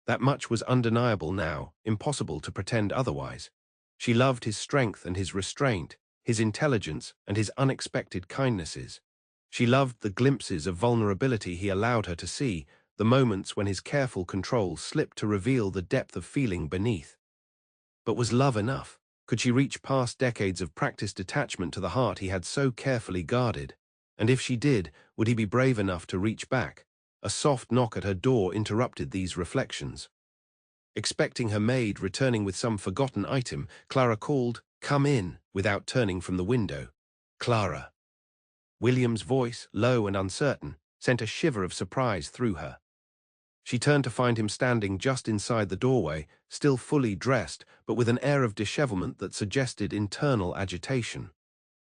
That much was undeniable now, impossible to pretend otherwise. She loved his strength and his restraint, his intelligence and his unexpected kindnesses. She loved the glimpses of vulnerability he allowed her to see, the moments when his careful control slipped to reveal the depth of feeling beneath. But was love enough? Could she reach past decades of practiced detachment to the heart he had so carefully guarded? And if she did, would he be brave enough to reach back? A soft knock at her door interrupted these reflections. Expecting her maid returning with some forgotten item, Clara called, "Come in," without turning from the window. "Clara." William's voice, low and uncertain, sent a shiver of surprise through her. She turned to find him standing just inside the doorway, still fully dressed, but with an air of dishevelment that suggested internal agitation.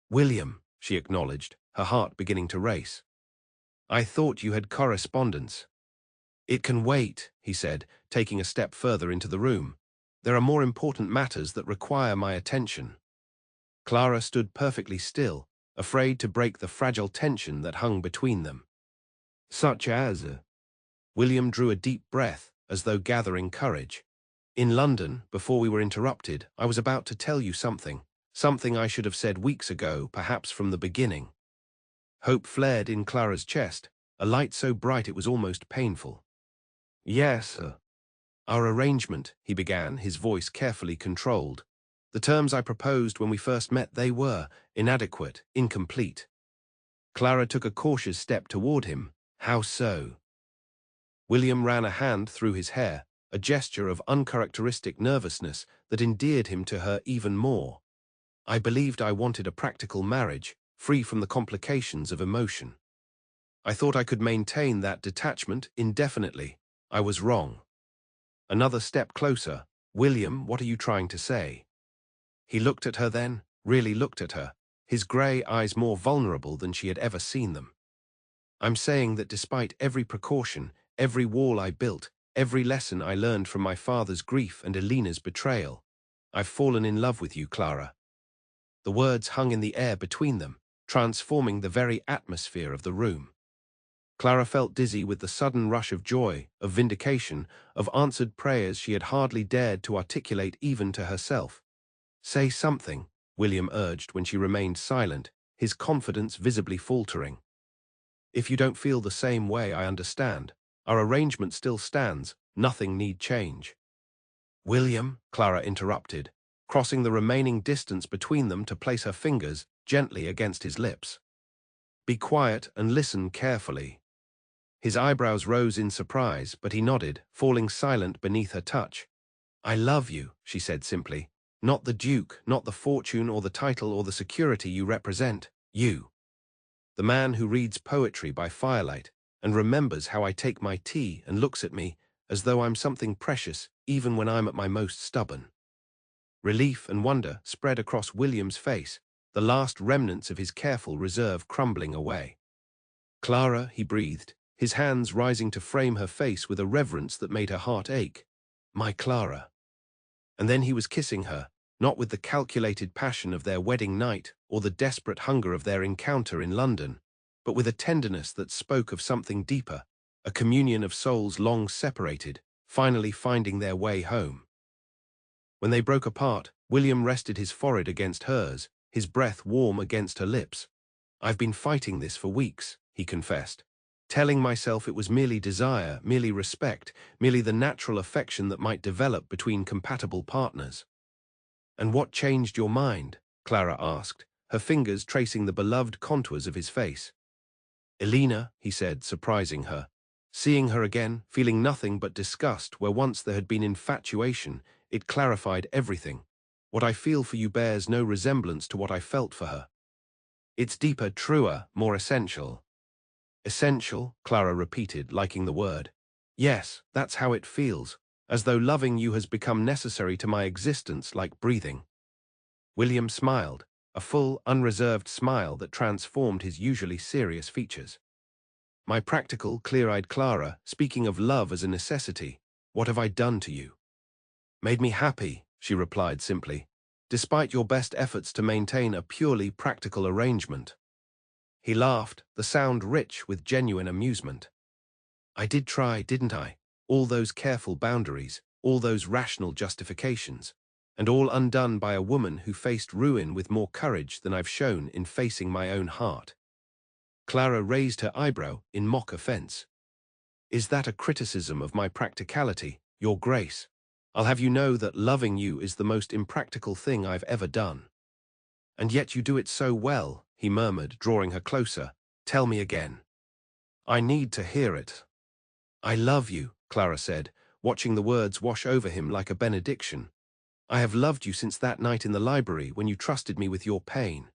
"William," she acknowledged, her heart beginning to race. "I thought you had correspondence." "It can wait," he said, taking a step further into the room. "There are more important matters that require my attention." Clara stood perfectly still, afraid to break the fragile tension that hung between them. "Such as?" William drew a deep breath, as though gathering courage. "In London, before we were interrupted, I was about to tell you something I should have said weeks ago, perhaps from the beginning." Hope flared in Clara's chest, a light so bright it was almost painful. "Yes, sir. Our arrangement," he began, his voice carefully controlled. "The terms I proposed when we first met, they were inadequate, incomplete." Clara took a cautious step toward him. "How so?" William ran a hand through his hair, a gesture of uncharacteristic nervousness that endeared him to her even more. "I believed I wanted a practical marriage, free from the complications of emotion. I thought I could maintain that detachment indefinitely. I was wrong." Another step closer. "William, what are you trying to say?" He looked at her then, really looked at her, his grey eyes more vulnerable than she had ever seen them. "I'm saying that despite every precaution, every wall I built, every lesson I learned from my father's grief and Elena's betrayal, I've fallen in love with you, Clara." The words hung in the air between them, transforming the very atmosphere of the room. Clara felt dizzy with the sudden rush of joy, of vindication, of answered prayers she had hardly dared to articulate even to herself. "Say something," William urged when she remained silent, his confidence visibly faltering. "If you don't feel the same way, I understand. Our arrangement still stands. Nothing need change." "William," Clara interrupted, crossing the remaining distance between them to place her fingers gently against his lips. "Be quiet and listen carefully." His eyebrows rose in surprise, but he nodded, falling silent beneath her touch. "I love you," she said simply. "Not the Duke, not the fortune or the title or the security you represent. You. The man who reads poetry by firelight and remembers how I take my tea and looks at me as though I'm something precious even when I'm at my most stubborn." Relief and wonder spread across William's face, the last remnants of his careful reserve crumbling away. "Clara," he breathed, his hands rising to frame her face with a reverence that made her heart ache. "My Clara." And then he was kissing her, not with the calculated passion of their wedding night or the desperate hunger of their encounter in London, but with a tenderness that spoke of something deeper, a communion of souls long separated, finally finding their way home. When they broke apart, William rested his forehead against hers, his breath warm against her lips. "I've been fighting this for weeks," he confessed, "telling myself it was merely desire, merely respect, merely the natural affection that might develop between compatible partners." "And what changed your mind?" Clara asked, her fingers tracing the beloved contours of his face. "Elena," he said, surprising her. Seeing her again, feeling nothing but disgust where once there had been infatuation, it clarified everything. "What I feel for you bears no resemblance to what I felt for her. It's deeper, truer, more essential." "Essential," Clara repeated, liking the word. "Yes, that's how it feels, as though loving you has become necessary to my existence like breathing." William smiled, a full, unreserved smile that transformed his usually serious features. "My practical, clear-eyed Clara, speaking of love as a necessity, what have I done to you?" "Made me happy," she replied simply. despite your best efforts to maintain a purely practical arrangement. He laughed, the sound rich with genuine amusement. I did try, didn't I? All those careful boundaries, all those rational justifications, and all undone by a woman who faced ruin with more courage than I've shown in facing my own heart. Clara raised her eyebrow in mock offense. Is that a criticism of my practicality, Your Grace? I'll have you know that loving you is the most impractical thing I've ever done. And yet you do it so well, he murmured, drawing her closer. Tell me again. I need to hear it. I love you, Clara said, watching the words wash over him like a benediction. I have loved you since that night in the library when you trusted me with your pain.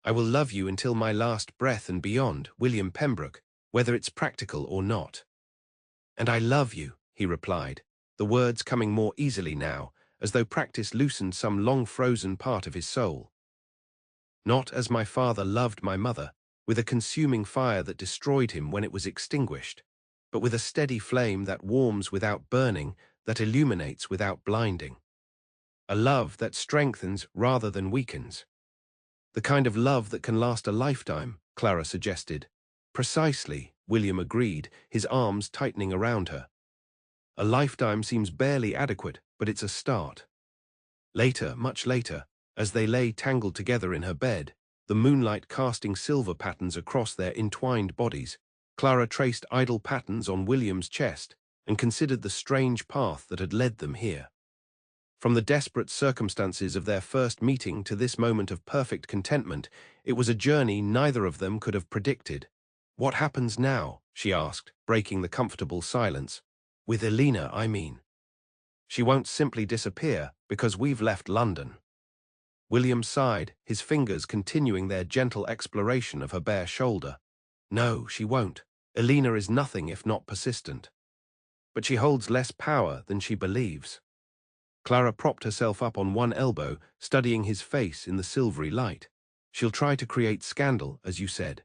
I will love you until my last breath and beyond, William Pembroke, whether it's practical or not. And I love you, he replied, the words coming more easily now, as though practice loosened some long-frozen part of his soul. Not as my father loved my mother, with a consuming fire that destroyed him when it was extinguished, but with a steady flame that warms without burning, that illuminates without blinding. A love that strengthens rather than weakens. The kind of love that can last a lifetime, Clara suggested. Precisely, William agreed, his arms tightening around her. A lifetime seems barely adequate, but it's a start. Later, much later, as they lay tangled together in her bed, the moonlight casting silver patterns across their entwined bodies, Clara traced idle patterns on William's chest and considered the strange path that had led them here. From the desperate circumstances of their first meeting to this moment of perfect contentment, it was a journey neither of them could have predicted. What happens now? She asked, breaking the comfortable silence. With Elena, I mean. She won't simply disappear because we've left London. William sighed, his fingers continuing their gentle exploration of her bare shoulder. No, she won't. Elena is nothing if not persistent. But she holds less power than she believes. Clara propped herself up on one elbow, studying his face in the silvery light. She'll try to create scandal, as you said.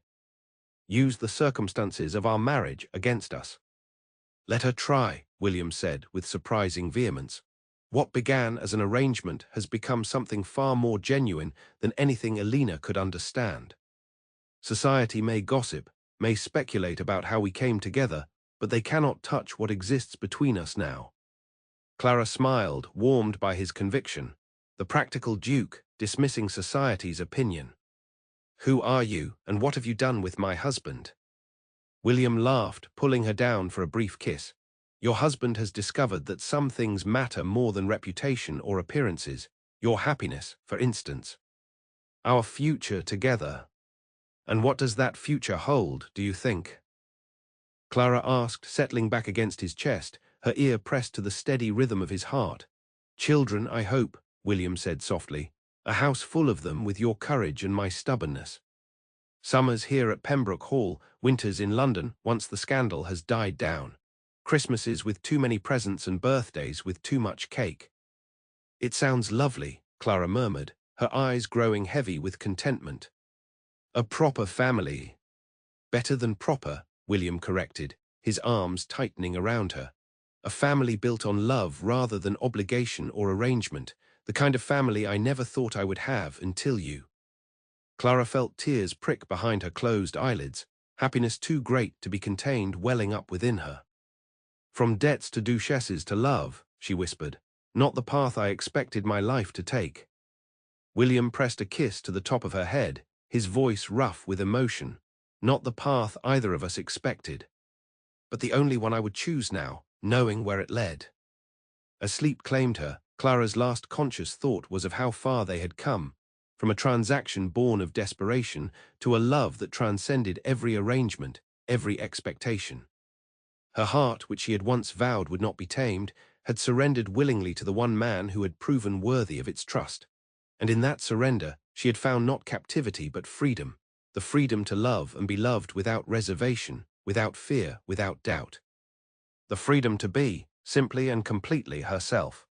Use the circumstances of our marriage against us. Let her try, William said with surprising vehemence. What began as an arrangement has become something far more genuine than anything Elena could understand. Society may gossip, may speculate about how we came together, but they cannot touch what exists between us now. Clara smiled, warmed by his conviction. The practical Duke, dismissing society's opinion. Who are you, and what have you done with my husband? William laughed, pulling her down for a brief kiss. Your husband has discovered that some things matter more than reputation or appearances. Your happiness, for instance. Our future together. And what does that future hold, do you think? Clara asked, settling back against his chest, her ear pressed to the steady rhythm of his heart. Children, I hope, William said softly. A house full of them with your courage and my stubbornness. Summers here at Pembroke Hall, winters in London once the scandal has died down. Christmases with too many presents and birthdays with too much cake. It sounds lovely, Clara murmured, her eyes growing heavy with contentment. A proper family. Better than proper, William corrected, his arms tightening around her. A family built on love rather than obligation or arrangement, the kind of family I never thought I would have until you. Clara felt tears prick behind her closed eyelids, happiness too great to be contained welling up within her. From debts to duchesses to love, she whispered, not the path I expected my life to take. William pressed a kiss to the top of her head, his voice rough with emotion. Not the path either of us expected. But the only one I would choose now, knowing where it led. As sleep claimed her, Clara's last conscious thought was of how far they had come, from a transaction born of desperation to a love that transcended every arrangement, every expectation. Her heart, which she had once vowed would not be tamed, had surrendered willingly to the one man who had proven worthy of its trust. And in that surrender, she had found not captivity but freedom, the freedom to love and be loved without reservation, without fear, without doubt. The freedom to be, simply and completely, herself.